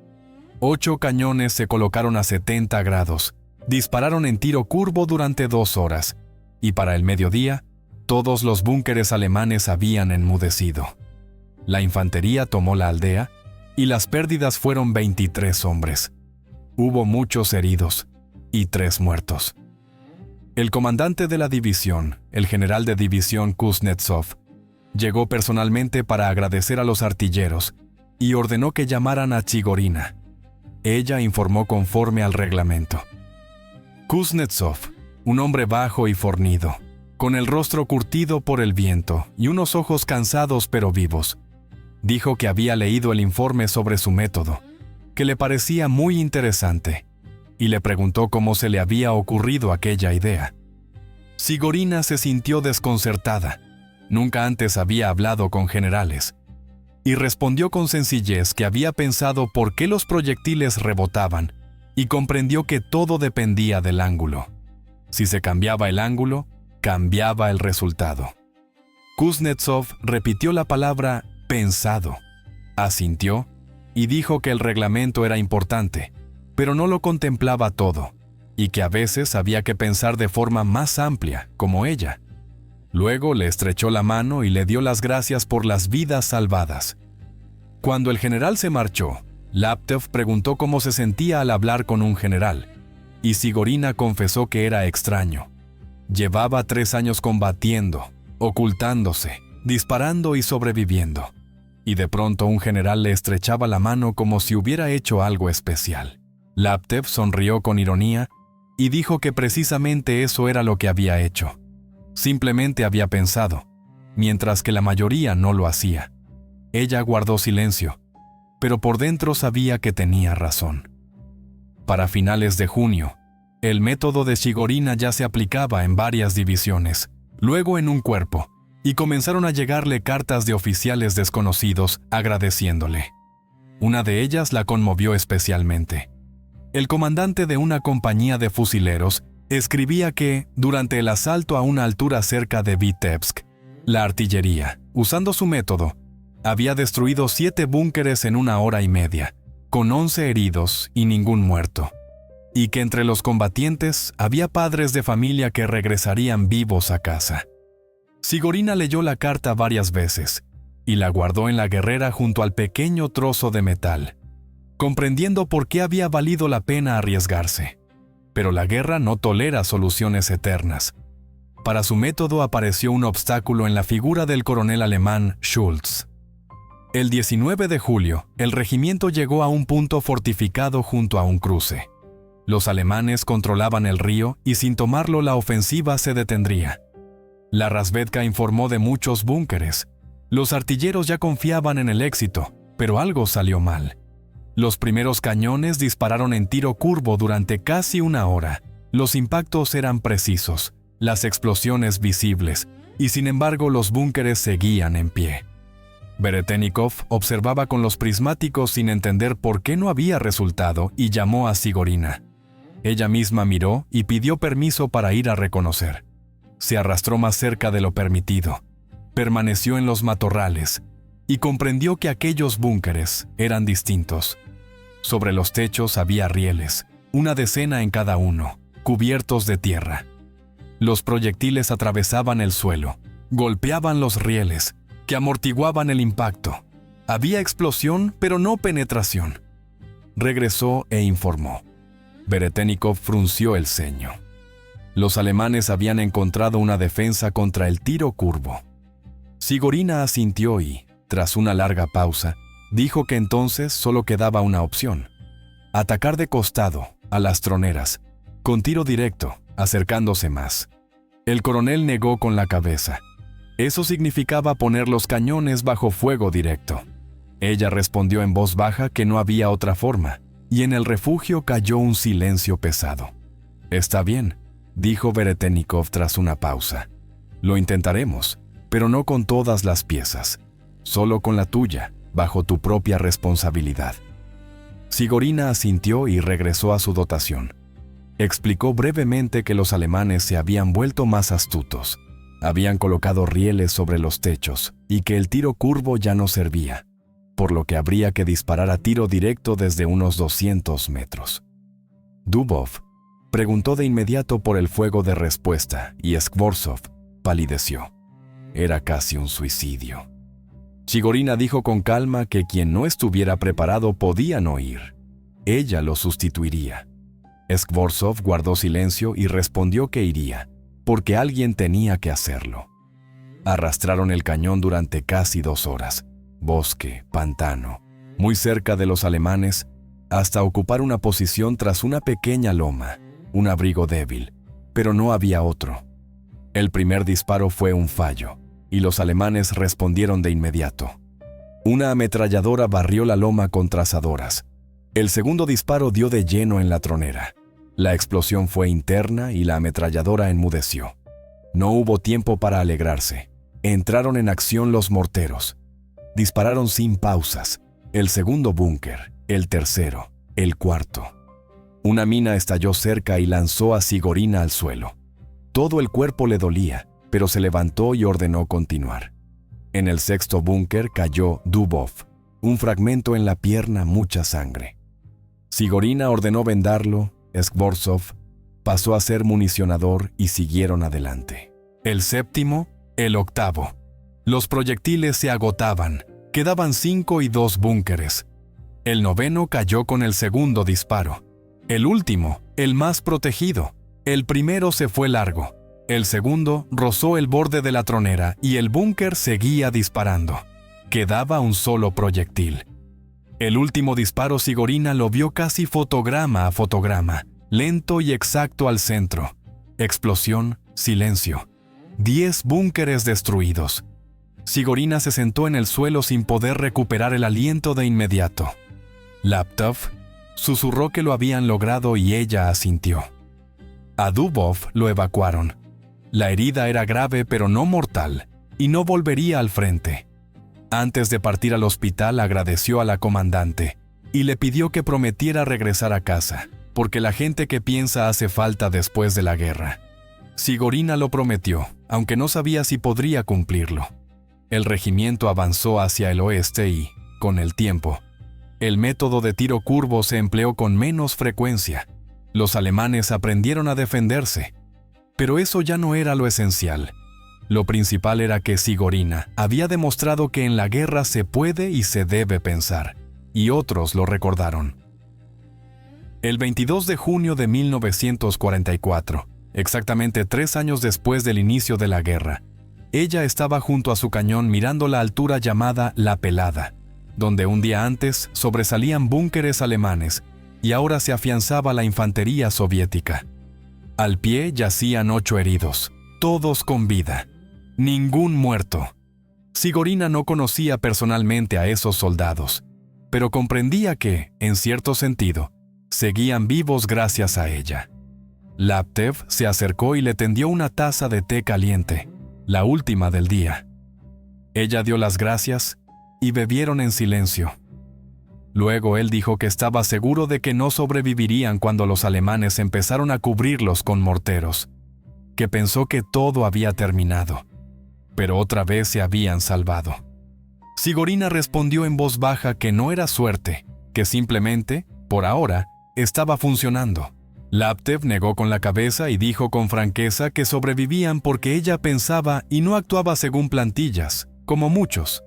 8 cañones se colocaron a 70 grados, dispararon en tiro curvo durante 2 horas, y para el mediodía, todos los búnkeres alemanes habían enmudecido. La infantería tomó la aldea, y las pérdidas fueron 23 hombres. Hubo muchos heridos, y 3 muertos. El comandante de la división, el general de división Kuznetsov, llegó personalmente para agradecer a los artilleros y ordenó que llamaran a Sigorina. Ella informó conforme al reglamento. Kuznetsov, un hombre bajo y fornido, con el rostro curtido por el viento y unos ojos cansados pero vivos, dijo que había leído el informe sobre su método, que le parecía muy interesante, y le preguntó cómo se le había ocurrido aquella idea. Sigorina se sintió desconcertada. Nunca antes había hablado con generales. Y respondió con sencillez que había pensado por qué los proyectiles rebotaban y comprendió que todo dependía del ángulo. Si se cambiaba el ángulo, cambiaba el resultado. Kuznetsov repitió la palabra pensado, asintió y dijo que el reglamento era importante, pero no lo contemplaba todo, y que a veces había que pensar de forma más amplia, como ella. Luego le estrechó la mano y le dio las gracias por las vidas salvadas. Cuando el general se marchó, Laptev preguntó cómo se sentía al hablar con un general, y Sigorina confesó que era extraño. Llevaba 3 años combatiendo, ocultándose, disparando y sobreviviendo. Y de pronto un general le estrechaba la mano como si hubiera hecho algo especial. Laptev sonrió con ironía y dijo que precisamente eso era lo que había hecho. Simplemente había pensado, mientras que la mayoría no lo hacía. Ella guardó silencio, pero por dentro sabía que tenía razón. Para finales de junio, el método de Sigorina ya se aplicaba en varias divisiones, luego en un cuerpo, y comenzaron a llegarle cartas de oficiales desconocidos agradeciéndole. Una de ellas la conmovió especialmente. El comandante de una compañía de fusileros escribía que, durante el asalto a una altura cerca de Vitebsk, la artillería, usando su método, había destruido 7 búnkeres en 1 hora y media, con 11 heridos y ningún muerto, y que entre los combatientes había padres de familia que regresarían vivos a casa. Sigorina leyó la carta varias veces y la guardó en la guerrera junto al pequeño trozo de metal, comprendiendo por qué había valido la pena arriesgarse. Pero la guerra no tolera soluciones eternas. Para su método apareció un obstáculo en la figura del coronel alemán Schultz. El 19 de julio, el regimiento llegó a un punto fortificado junto a un cruce. Los alemanes controlaban el río y sin tomarlo la ofensiva se detendría. La Razvedka informó de muchos búnkeres. Los artilleros ya confiaban en el éxito, pero algo salió mal. Los primeros cañones dispararon en tiro curvo durante casi 1 hora. Los impactos eran precisos, las explosiones visibles, y sin embargo los búnkeres seguían en pie. Beretenikov observaba con los prismáticos sin entender por qué no había resultado y llamó a Sigorina. Ella misma miró y pidió permiso para ir a reconocer. Se arrastró más cerca de lo permitido, permaneció en los matorrales y comprendió que aquellos búnkeres eran distintos. Sobre los techos había rieles, 1 decena en cada uno, cubiertos de tierra. Los proyectiles atravesaban el suelo, golpeaban los rieles, que amortiguaban el impacto. Había explosión, pero no penetración. Regresó e informó. Beretenikov frunció el ceño. Los alemanes habían encontrado una defensa contra el tiro curvo. Sigorina asintió y, tras una larga pausa, dijo que entonces solo quedaba una opción: atacar de costado, a las troneras, con tiro directo, acercándose más. El coronel negó con la cabeza. Eso significaba poner los cañones bajo fuego directo. Ella respondió en voz baja que no había otra forma, y en el refugio cayó un silencio pesado. «Está bien», dijo Beretenikov tras una pausa. «Lo intentaremos, pero no con todas las piezas, solo con la tuya, bajo tu propia responsabilidad». Sigorina asintió y regresó a su dotación. Explicó brevemente que los alemanes se habían vuelto más astutos. Habían colocado rieles sobre los techos y que el tiro curvo ya no servía, por lo que habría que disparar a tiro directo desde unos 200 metros. Dubov preguntó de inmediato por el fuego de respuesta y Skvorsov palideció. Era casi un suicidio. Sigorina dijo con calma que quien no estuviera preparado podía no ir. Ella lo sustituiría. Skvorsov guardó silencio y respondió que iría, porque alguien tenía que hacerlo. Arrastraron el cañón durante casi 2 horas, bosque, pantano, muy cerca de los alemanes, hasta ocupar una posición tras una pequeña loma, un abrigo débil, pero no había otro. El primer disparo fue un fallo, y los alemanes respondieron de inmediato. Una ametralladora barrió la loma con trazadoras. El segundo disparo dio de lleno en la tronera. La explosión fue interna y la ametralladora enmudeció. No hubo tiempo para alegrarse. Entraron en acción los morteros. Dispararon sin pausas. El segundo búnker, el tercero, el cuarto. Una mina estalló cerca y lanzó a Sigorina al suelo. Todo el cuerpo le dolía, pero se levantó y ordenó continuar. En el sexto búnker cayó Dubov. Un fragmento en la pierna, mucha sangre. Sigorina ordenó vendarlo, Skvortsov pasó a ser municionador y siguieron adelante. El séptimo, el octavo. Los proyectiles se agotaban, quedaban 5 y 2 búnkeres. El noveno cayó con el segundo disparo. El último, el más protegido. El primero se fue largo. El segundo rozó el borde de la tronera y el búnker seguía disparando. Quedaba un solo proyectil. El último disparo Sigorina lo vio casi fotograma a fotograma, lento y exacto al centro. Explosión, silencio. 10 búnkeres destruidos. Sigorina se sentó en el suelo sin poder recuperar el aliento de inmediato. Laptov susurró que lo habían logrado y ella asintió. A Dubov lo evacuaron. La herida era grave pero no mortal, y no volvería al frente. Antes de partir al hospital agradeció a la comandante y le pidió que prometiera regresar a casa, porque la gente que piensa hace falta después de la guerra. Sigorina lo prometió, aunque no sabía si podría cumplirlo. El regimiento avanzó hacia el oeste y, con el tiempo, el método de tiro curvo se empleó con menos frecuencia. Los alemanes aprendieron a defenderse, pero eso ya no era lo esencial. Lo principal era que Sigorina había demostrado que en la guerra se puede y se debe pensar, y otros lo recordaron. El 22 de junio de 1944, exactamente 3 años después del inicio de la guerra, ella estaba junto a su cañón mirando la altura llamada La Pelada, donde un día antes sobresalían búnkeres alemanes y ahora se afianzaba la infantería soviética. Al pie yacían 8 heridos, todos con vida. Ningún muerto. Sigorina no conocía personalmente a esos soldados, pero comprendía que, en cierto sentido, seguían vivos gracias a ella. Laptev se acercó y le tendió una taza de té caliente, la última del día. Ella dio las gracias y bebieron en silencio. Luego él dijo que estaba seguro de que no sobrevivirían cuando los alemanes empezaron a cubrirlos con morteros, que pensó que todo había terminado, pero otra vez se habían salvado. Sigorina respondió en voz baja que no era suerte, que simplemente, por ahora, estaba funcionando. Laptev negó con la cabeza y dijo con franqueza que sobrevivían porque ella pensaba y no actuaba según plantillas, como muchos.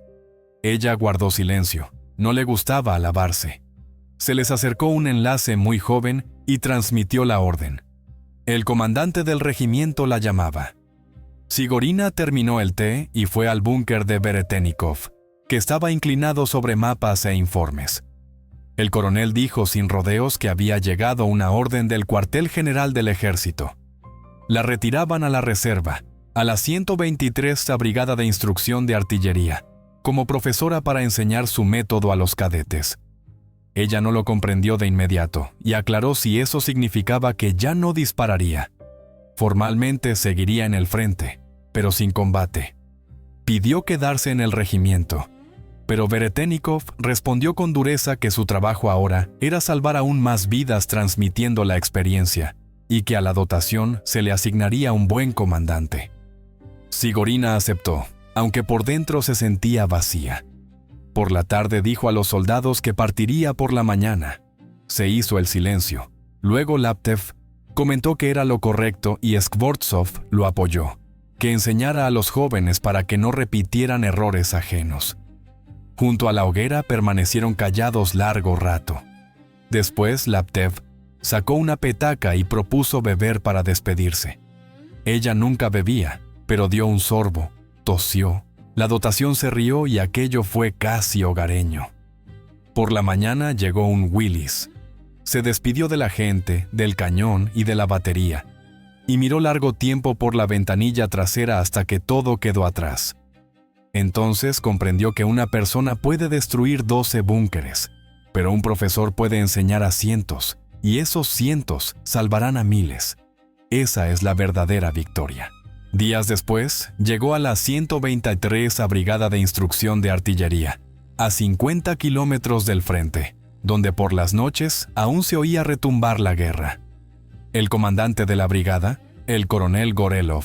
Ella guardó silencio, no le gustaba alabarse. Se les acercó un enlace muy joven y transmitió la orden. El comandante del regimiento la llamaba. Sigorina terminó el té y fue al búnker de Veretenikov, que estaba inclinado sobre mapas e informes. El coronel dijo sin rodeos que había llegado una orden del cuartel general del ejército. La retiraban a la reserva, a la 123 Brigada de Instrucción de Artillería, como profesora para enseñar su método a los cadetes. Ella no lo comprendió de inmediato y aclaró si eso significaba que ya no dispararía. Formalmente seguiría en el frente, pero sin combate. Pidió quedarse en el regimiento, pero Veretenikov respondió con dureza que su trabajo ahora era salvar aún más vidas transmitiendo la experiencia, y que a la dotación se le asignaría un buen comandante. Sigorina aceptó, aunque por dentro se sentía vacía. Por la tarde dijo a los soldados que partiría por la mañana. Se hizo el silencio. Luego Laptev comentó que era lo correcto y Skvortsov lo apoyó, que enseñara a los jóvenes para que no repitieran errores ajenos. Junto a la hoguera permanecieron callados largo rato. Después Laptev sacó una petaca y propuso beber para despedirse. Ella nunca bebía, pero dio un sorbo, tosió. La dotación se rió y aquello fue casi hogareño. Por la mañana llegó un Willys. Se despidió de la gente, del cañón y de la batería, y miró largo tiempo por la ventanilla trasera hasta que todo quedó atrás. Entonces comprendió que una persona puede destruir 12 búnkeres, pero un profesor puede enseñar a cientos, y esos cientos salvarán a miles. Esa es la verdadera victoria. Días después, llegó a la 123 Brigada de Instrucción de Artillería, a 50 kilómetros del frente, donde por las noches aún se oía retumbar la guerra. El comandante de la brigada, el coronel Gorelov,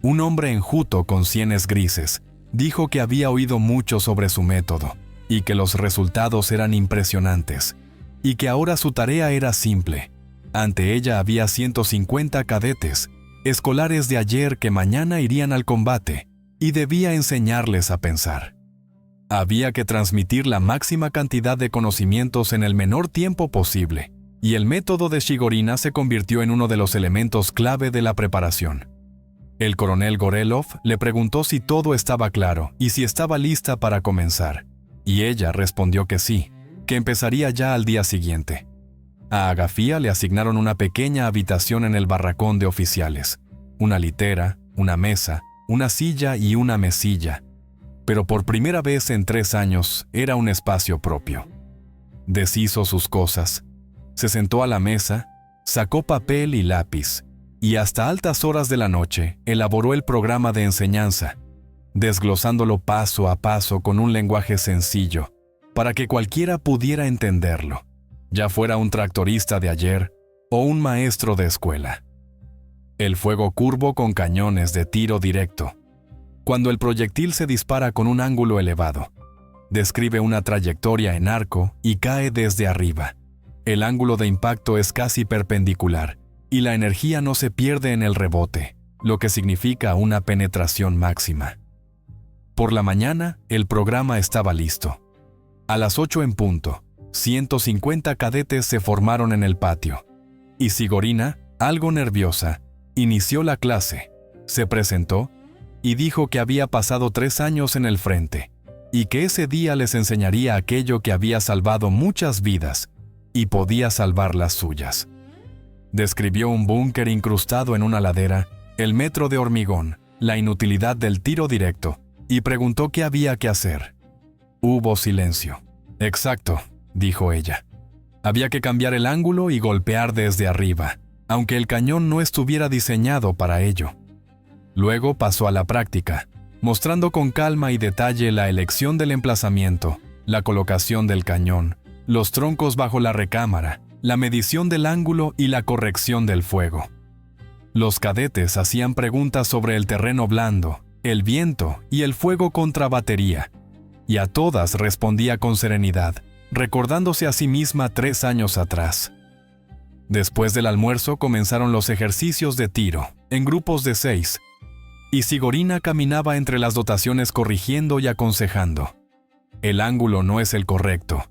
un hombre enjuto con sienes grises, dijo que había oído mucho sobre su método y que los resultados eran impresionantes, y que ahora su tarea era simple. Ante ella había 150 cadetes, escolares de ayer que mañana irían al combate, y debía enseñarles a pensar. Había que transmitir la máxima cantidad de conocimientos en el menor tiempo posible, y el método de Shigorina se convirtió en uno de los elementos clave de la preparación. El coronel Gorelov le preguntó si todo estaba claro y si estaba lista para comenzar, y ella respondió que sí, que empezaría ya al día siguiente. A Agafía le asignaron una pequeña habitación en el barracón de oficiales, una litera, una mesa, una silla y una mesilla, pero por primera vez en 3 años era un espacio propio. Deshizo sus cosas, se sentó a la mesa, sacó papel y lápiz, y hasta altas horas de la noche elaboró el programa de enseñanza, desglosándolo paso a paso con un lenguaje sencillo, para que cualquiera pudiera entenderlo, ya fuera un tractorista de ayer o un maestro de escuela. El fuego curvo con cañones de tiro directo. Cuando el proyectil se dispara con un ángulo elevado, describe una trayectoria en arco y cae desde arriba. El ángulo de impacto es casi perpendicular y la energía no se pierde en el rebote, lo que significa una penetración máxima. Por la mañana, el programa estaba listo. A las 8 en punto, 150 cadetes se formaron en el patio, y Shigorina, algo nerviosa, inició la clase, se presentó y dijo que había pasado 3 años en el frente, y que ese día les enseñaría aquello que había salvado muchas vidas y podía salvar las suyas. Describió un búnker incrustado en una ladera, el metro de hormigón, la inutilidad del tiro directo, y preguntó qué había que hacer. Hubo silencio. «Exacto», dijo ella. Había que cambiar el ángulo y golpear desde arriba, aunque el cañón no estuviera diseñado para ello. Luego pasó a la práctica, mostrando con calma y detalle la elección del emplazamiento, la colocación del cañón, los troncos bajo la recámara, la medición del ángulo y la corrección del fuego. Los cadetes hacían preguntas sobre el terreno blando, el viento y el fuego contra batería, y a todas respondía con serenidad, recordándose a sí misma 3 años atrás. Después del almuerzo comenzaron los ejercicios de tiro, en grupos de 6, y Shigorina caminaba entre las dotaciones corrigiendo y aconsejando. El ángulo no es el correcto.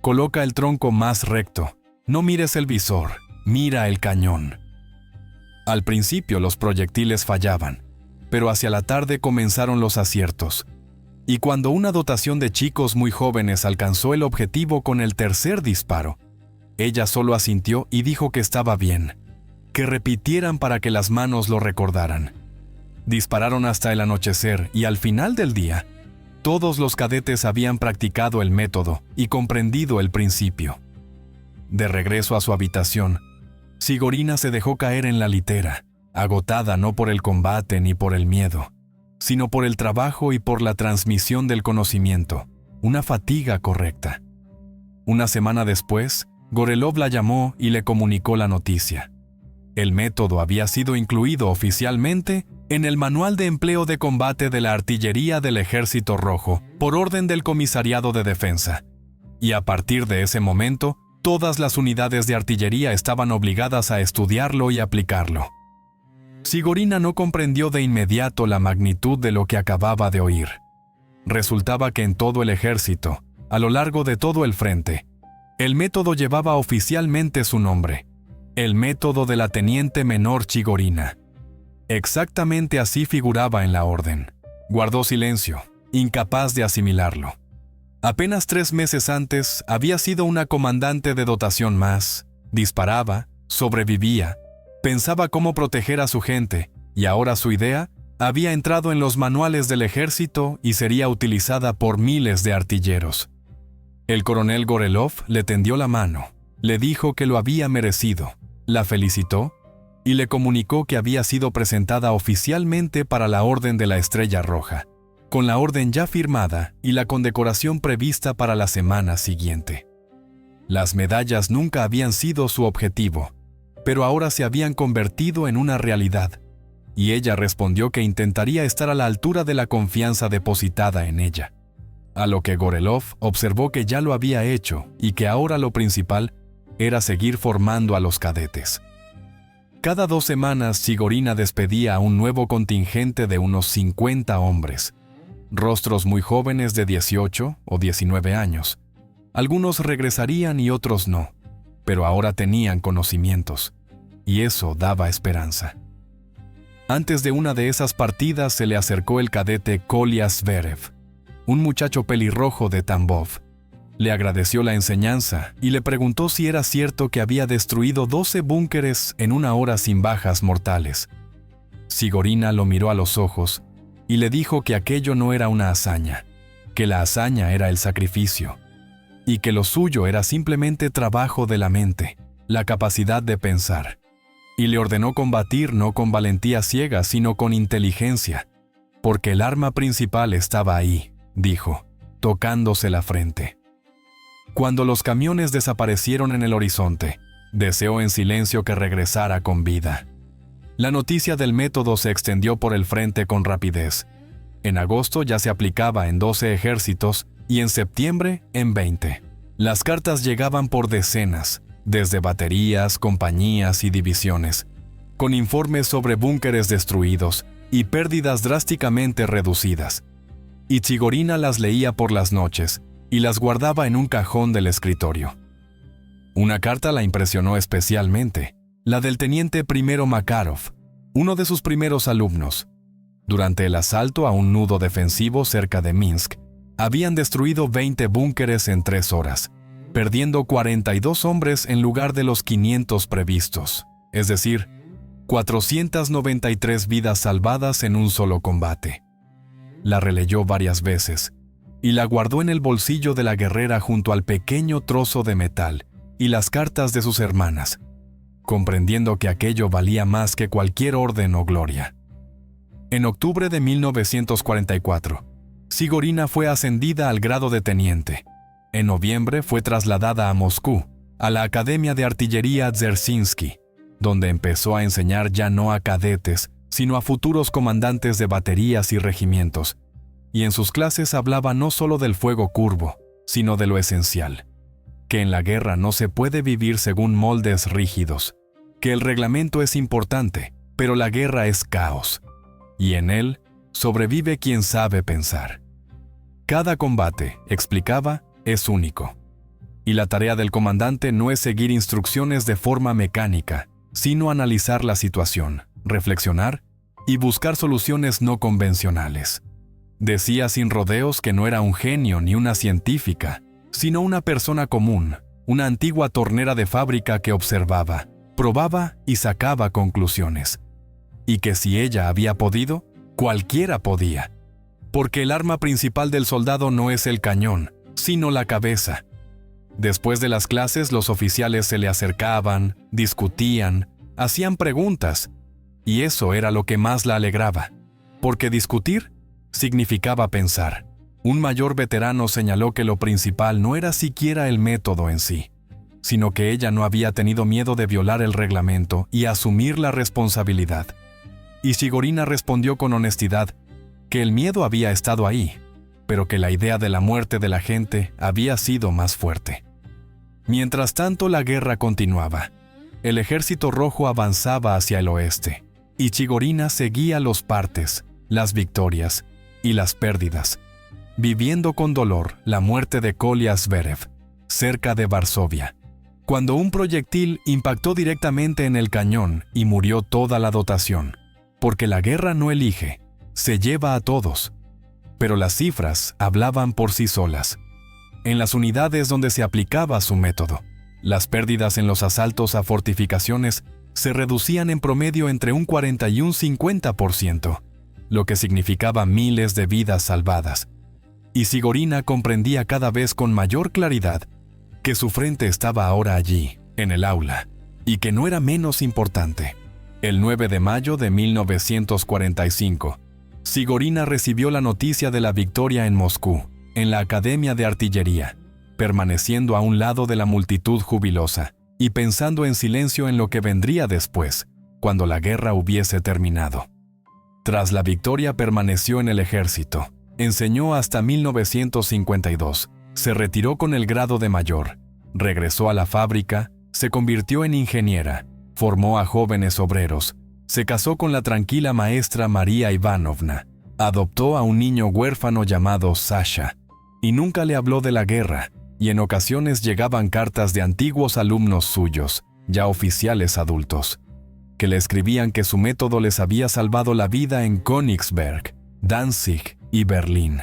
Coloca el tronco más recto. No mires el visor, mira el cañón. Al principio los proyectiles fallaban, pero hacia la tarde comenzaron los aciertos. Y cuando una dotación de chicos muy jóvenes alcanzó el objetivo con el 3er disparo, ella solo asintió y dijo que estaba bien, que repitieran para que las manos lo recordaran. Dispararon hasta el anochecer y al final del día, todos los cadetes habían practicado el método y comprendido el principio. De regreso a su habitación, Shigorina se dejó caer en la litera, agotada no por el combate ni por el miedo, sino por el trabajo y por la transmisión del conocimiento, una fatiga correcta. Una semana después, Gorelov la llamó y le comunicó la noticia. El método había sido incluido oficialmente en el Manual de Empleo de Combate de la Artillería del Ejército Rojo, por orden del Comisariado de Defensa. Y a partir de ese momento, todas las unidades de artillería estaban obligadas a estudiarlo y aplicarlo. Shigorina no comprendió de inmediato la magnitud de lo que acababa de oír. Resultaba que en todo el ejército, a lo largo de todo el frente, el método llevaba oficialmente su nombre, el método de la teniente menor Shigorina. Exactamente así figuraba en la orden. Guardó silencio, incapaz de asimilarlo. Apenas 3 meses antes había sido una comandante de dotación más, disparaba, sobrevivía, pensaba cómo proteger a su gente, y ahora su idea había entrado en los manuales del ejército y sería utilizada por miles de artilleros. El coronel Gorelov le tendió la mano, le dijo que lo había merecido, la felicitó y le comunicó que había sido presentada oficialmente para la Orden de la Estrella Roja, con la orden ya firmada y la condecoración prevista para la semana siguiente. Las medallas nunca habían sido su objetivo, pero ahora se habían convertido en una realidad, y ella respondió que intentaría estar a la altura de la confianza depositada en ella. A lo que Gorelov observó que ya lo había hecho y que ahora lo principal era seguir formando a los cadetes. Cada 2 semanas, Sigorina despedía a un nuevo contingente de unos 50 hombres, rostros muy jóvenes de 18 o 19 años. Algunos regresarían y otros no, pero ahora tenían conocimientos, y eso daba esperanza. Antes de una de esas partidas se le acercó el cadete Kolya Zverev, un muchacho pelirrojo de Tambov. Le agradeció la enseñanza y le preguntó si era cierto que había destruido 12 búnkeres en una hora sin bajas mortales. Sigorina lo miró a los ojos y le dijo que aquello no era una hazaña, que la hazaña era el sacrificio, y que lo suyo era simplemente trabajo de la mente, la capacidad de pensar. Y le ordenó combatir no con valentía ciega, sino con inteligencia, porque el arma principal estaba ahí, dijo, tocándose la frente. Cuando los camiones desaparecieron en el horizonte, deseó en silencio que regresara con vida. La noticia del método se extendió por el frente con rapidez. En agosto ya se aplicaba en 12 ejércitos y en septiembre en 20. Las cartas llegaban por decenas, desde baterías, compañías y divisiones, con informes sobre búnkeres destruidos y pérdidas drásticamente reducidas. Y Sigorina las leía por las noches y las guardaba en un cajón del escritorio. Una carta la impresionó especialmente, la del teniente primero Makarov, uno de sus primeros alumnos. Durante el asalto a un nudo defensivo cerca de Minsk, habían destruido 20 búnkeres en 3 horas, perdiendo 42 hombres en lugar de los 500 previstos, es decir, 493 vidas salvadas en un solo combate. La releyó varias veces y la guardó en el bolsillo de la guerrera junto al pequeño trozo de metal y las cartas de sus hermanas, comprendiendo que aquello valía más que cualquier orden o gloria. En octubre de 1944, Sigorina fue ascendida al grado de teniente. En noviembre fue trasladada a Moscú, a la Academia de Artillería Dzerzhinsky, donde empezó a enseñar ya no a cadetes, sino a futuros comandantes de baterías y regimientos, y en sus clases hablaba no solo del fuego curvo, sino de lo esencial, que en la guerra no se puede vivir según moldes rígidos, que el reglamento es importante, pero la guerra es caos, y en él sobrevive quien sabe pensar. Cada combate, explicaba, es único, y la tarea del comandante no es seguir instrucciones de forma mecánica, sino analizar la situación, reflexionar y buscar soluciones no convencionales. Decía sin rodeos que no era un genio ni una científica, sino una persona común, una antigua tornera de fábrica que observaba, probaba y sacaba conclusiones. Y que si ella había podido, cualquiera podía. Porque el arma principal del soldado no es el cañón, sino la cabeza. Después de las clases, los oficiales se le acercaban, discutían, hacían preguntas, y eso era lo que más la alegraba, porque discutir significaba pensar. Un mayor veterano señaló que lo principal no era siquiera el método en sí, sino que ella no había tenido miedo de violar el reglamento y asumir la responsabilidad. Y Sigorina respondió con honestidad que el miedo había estado ahí, pero que la idea de la muerte de la gente había sido más fuerte. Mientras tanto, la guerra continuaba. El ejército rojo avanzaba hacia el oeste, y Sigorina seguía los partes, las victorias y las pérdidas, viviendo con dolor la muerte de Kolya Zverev, cerca de Varsovia, cuando un proyectil impactó directamente en el cañón y murió toda la dotación, porque la guerra no elige, se lleva a todos. Pero las cifras hablaban por sí solas. En las unidades donde se aplicaba su método, las pérdidas en los asaltos a fortificaciones se reducían en promedio entre un 40 y un 50%, lo que significaba miles de vidas salvadas. Y Sigorina comprendía cada vez con mayor claridad que su frente estaba ahora allí, en el aula, y que no era menos importante. El 9 de mayo de 1945, Sigorina recibió la noticia de la victoria en Moscú, en la Academia de Artillería, permaneciendo a un lado de la multitud jubilosa y pensando en silencio en lo que vendría después, cuando la guerra hubiese terminado. Tras la victoria permaneció en el ejército, enseñó hasta 1952, se retiró con el grado de mayor, regresó a la fábrica, se convirtió en ingeniera, formó a jóvenes obreros, se casó con la tranquila maestra María Ivanovna, adoptó a un niño huérfano llamado Sasha, y nunca le habló de la guerra, y en ocasiones llegaban cartas de antiguos alumnos suyos, ya oficiales adultos, que le escribían que su método les había salvado la vida en Königsberg, Danzig y Berlín.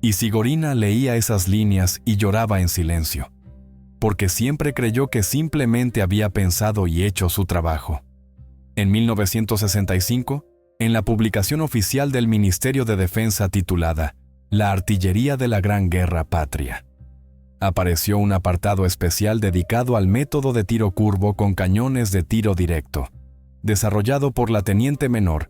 Y Sigorina leía esas líneas y lloraba en silencio, porque siempre creyó que simplemente había pensado y hecho su trabajo. En 1965, en la publicación oficial del Ministerio de Defensa titulada La Artillería de la Gran Guerra Patria, apareció un apartado especial dedicado al método de tiro curvo con cañones de tiro directo, desarrollado por la teniente menor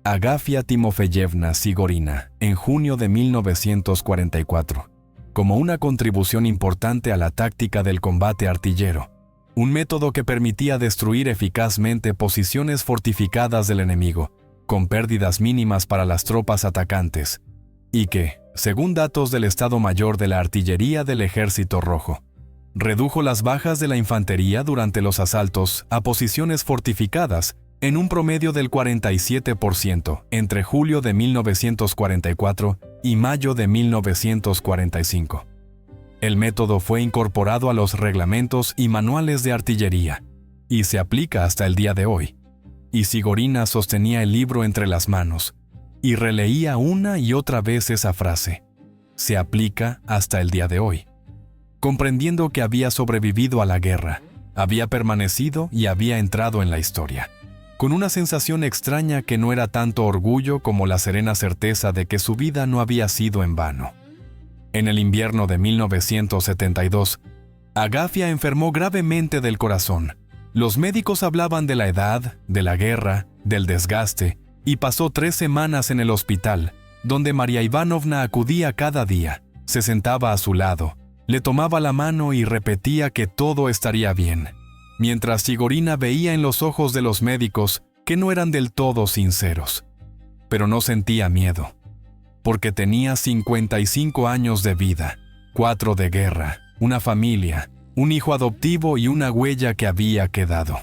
Agafia Timofeyevna Sigorina en junio de 1944, como una contribución importante a la táctica del combate artillero, un método que permitía destruir eficazmente posiciones fortificadas del enemigo, con pérdidas mínimas para las tropas atacantes, y que, según datos del Estado Mayor de la Artillería del Ejército Rojo, redujo las bajas de la infantería durante los asaltos a posiciones fortificadas en un promedio del 47% entre julio de 1944 y mayo de 1945. El método fue incorporado a los reglamentos y manuales de artillería, y se aplica hasta el día de hoy. Y Sigorina sostenía el libro entre las manos, y releía una y otra vez esa frase: se aplica hasta el día de hoy. Comprendiendo que había sobrevivido a la guerra, había permanecido y había entrado en la historia, con una sensación extraña que no era tanto orgullo como la serena certeza de que su vida no había sido en vano. En el invierno de 1972, Agafia enfermó gravemente del corazón. Los médicos hablaban de la edad, de la guerra, del desgaste, y pasó 3 semanas en el hospital, donde María Ivanovna acudía cada día, se sentaba a su lado, le tomaba la mano y repetía que todo estaría bien, mientras Sigorina veía en los ojos de los médicos que no eran del todo sinceros. Pero no sentía miedo, porque tenía 55 años de vida, 4 de guerra, una familia, un hijo adoptivo y una huella que había quedado.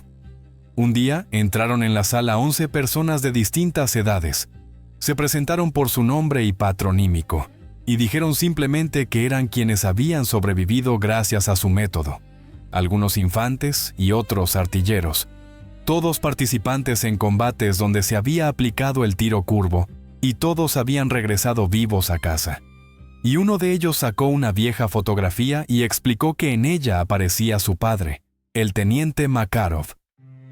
Un día entraron en la sala 11 personas de distintas edades. Se presentaron por su nombre y patronímico, y dijeron simplemente que eran quienes habían sobrevivido gracias a su método. Algunos infantes y otros artilleros, todos participantes en combates donde se había aplicado el tiro curvo, y todos habían regresado vivos a casa. Y uno de ellos sacó una vieja fotografía y explicó que en ella aparecía su padre, el teniente Makarov,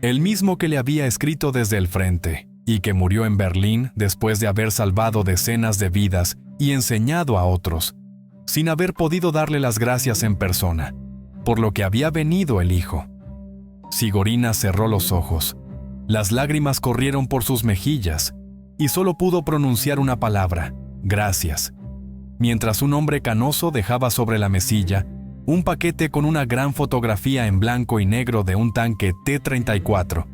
el mismo que le había escrito desde el frente, y que murió en Berlín después de haber salvado decenas de vidas y enseñado a otros, sin haber podido darle las gracias en persona, por lo que había venido el hijo. Sigorina cerró los ojos. Las lágrimas corrieron por sus mejillas, y solo pudo pronunciar una palabra: gracias. Mientras un hombre canoso dejaba sobre la mesilla un paquete con una gran fotografía en blanco y negro de un tanque T-34,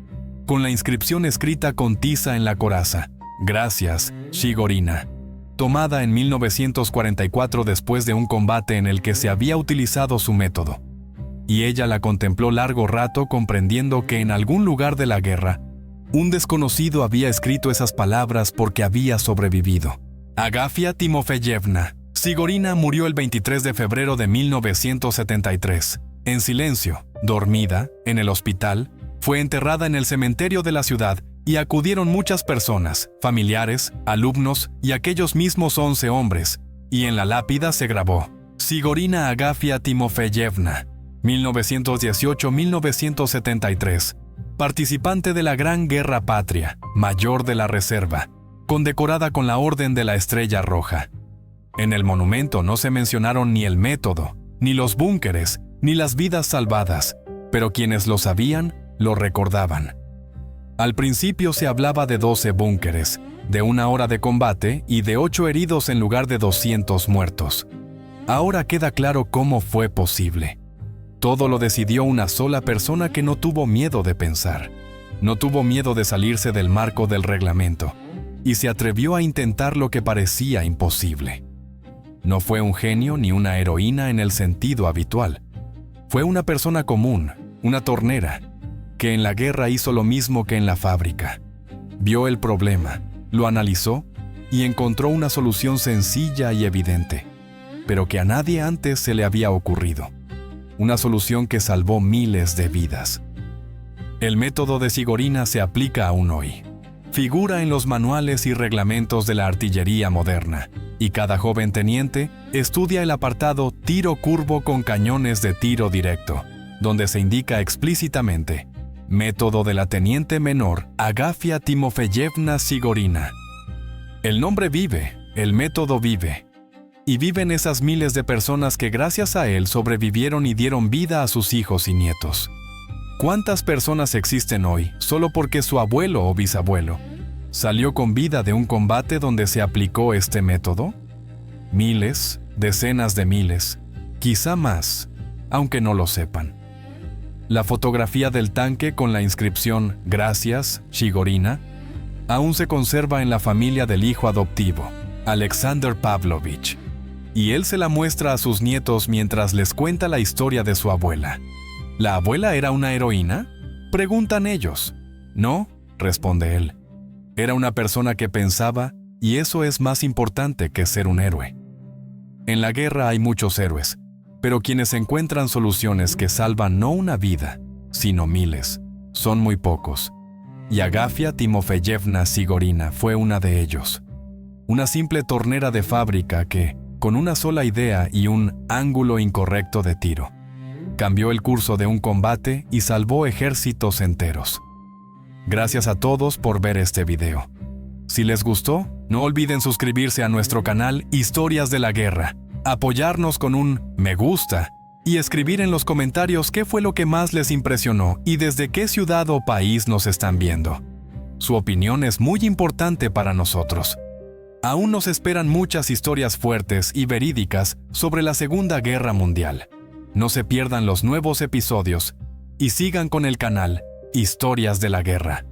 con la inscripción escrita con tiza en la coraza: gracias, Sigorina, tomada en 1944 después de un combate en el que se había utilizado su método. Y ella la contempló largo rato, comprendiendo que en algún lugar de la guerra, un desconocido había escrito esas palabras porque había sobrevivido. Agafia Timofeyevna Sigorina murió el 23 de febrero de 1973. En silencio, dormida, en el hospital, fue enterrada en el cementerio de la ciudad y acudieron muchas personas, familiares, alumnos y aquellos mismos 11 hombres, y en la lápida se grabó: Sigorina Agafia Timofeyevna, 1918-1973, participante de la Gran Guerra Patria, mayor de la Reserva, condecorada con la Orden de la Estrella Roja. En el monumento no se mencionaron ni el método, ni los búnkeres, ni las vidas salvadas, pero quienes lo sabían, lo recordaban. Al principio se hablaba de 12 búnkeres, de 1 hora de combate y de 8 heridos en lugar de 200 muertos. Ahora queda claro cómo fue posible. Todo lo decidió una sola persona que no tuvo miedo de pensar. No tuvo miedo de salirse del marco del reglamento y se atrevió a intentar lo que parecía imposible. No fue un genio ni una heroína en el sentido habitual. Fue una persona común, una tornera, que en la guerra hizo lo mismo que en la fábrica. Vio el problema, lo analizó y encontró una solución sencilla y evidente, pero que a nadie antes se le había ocurrido. Una solución que salvó miles de vidas. El método de Sigorina se aplica aún hoy. Figura en los manuales y reglamentos de la artillería moderna, y cada joven teniente estudia el apartado Tiro curvo con cañones de tiro directo, donde se indica explícitamente: método de la teniente menor Agafia Timofeyevna Sigorina. El nombre vive, el método vive. Y viven esas miles de personas que gracias a él sobrevivieron y dieron vida a sus hijos y nietos. ¿Cuántas personas existen hoy solo porque su abuelo o bisabuelo salió con vida de un combate donde se aplicó este método? Miles, decenas de miles, quizá más, aunque no lo sepan. La fotografía del tanque con la inscripción «Gracias, Sigorina» aún se conserva en la familia del hijo adoptivo, Alexander Pavlovich, y él se la muestra a sus nietos mientras les cuenta la historia de su abuela. ¿La abuela era una heroína?, preguntan ellos. No, responde él. Era una persona que pensaba, y eso es más importante que ser un héroe. En la guerra hay muchos héroes, pero quienes encuentran soluciones que salvan no una vida, sino miles, son muy pocos. Y Agafia Timofeyevna Sigorina fue una de ellos. Una simple tornera de fábrica que, con una sola idea y un ángulo incorrecto de tiro, cambió el curso de un combate y salvó ejércitos enteros. Gracias a todos por ver este video. Si les gustó, no olviden suscribirse a nuestro canal Historias de la Guerra, apoyarnos con un me gusta y escribir en los comentarios qué fue lo que más les impresionó y desde qué ciudad o país nos están viendo. Su opinión es muy importante para nosotros. Aún nos esperan muchas historias fuertes y verídicas sobre la Segunda Guerra Mundial. No se pierdan los nuevos episodios y sigan con el canal Historias de la Guerra.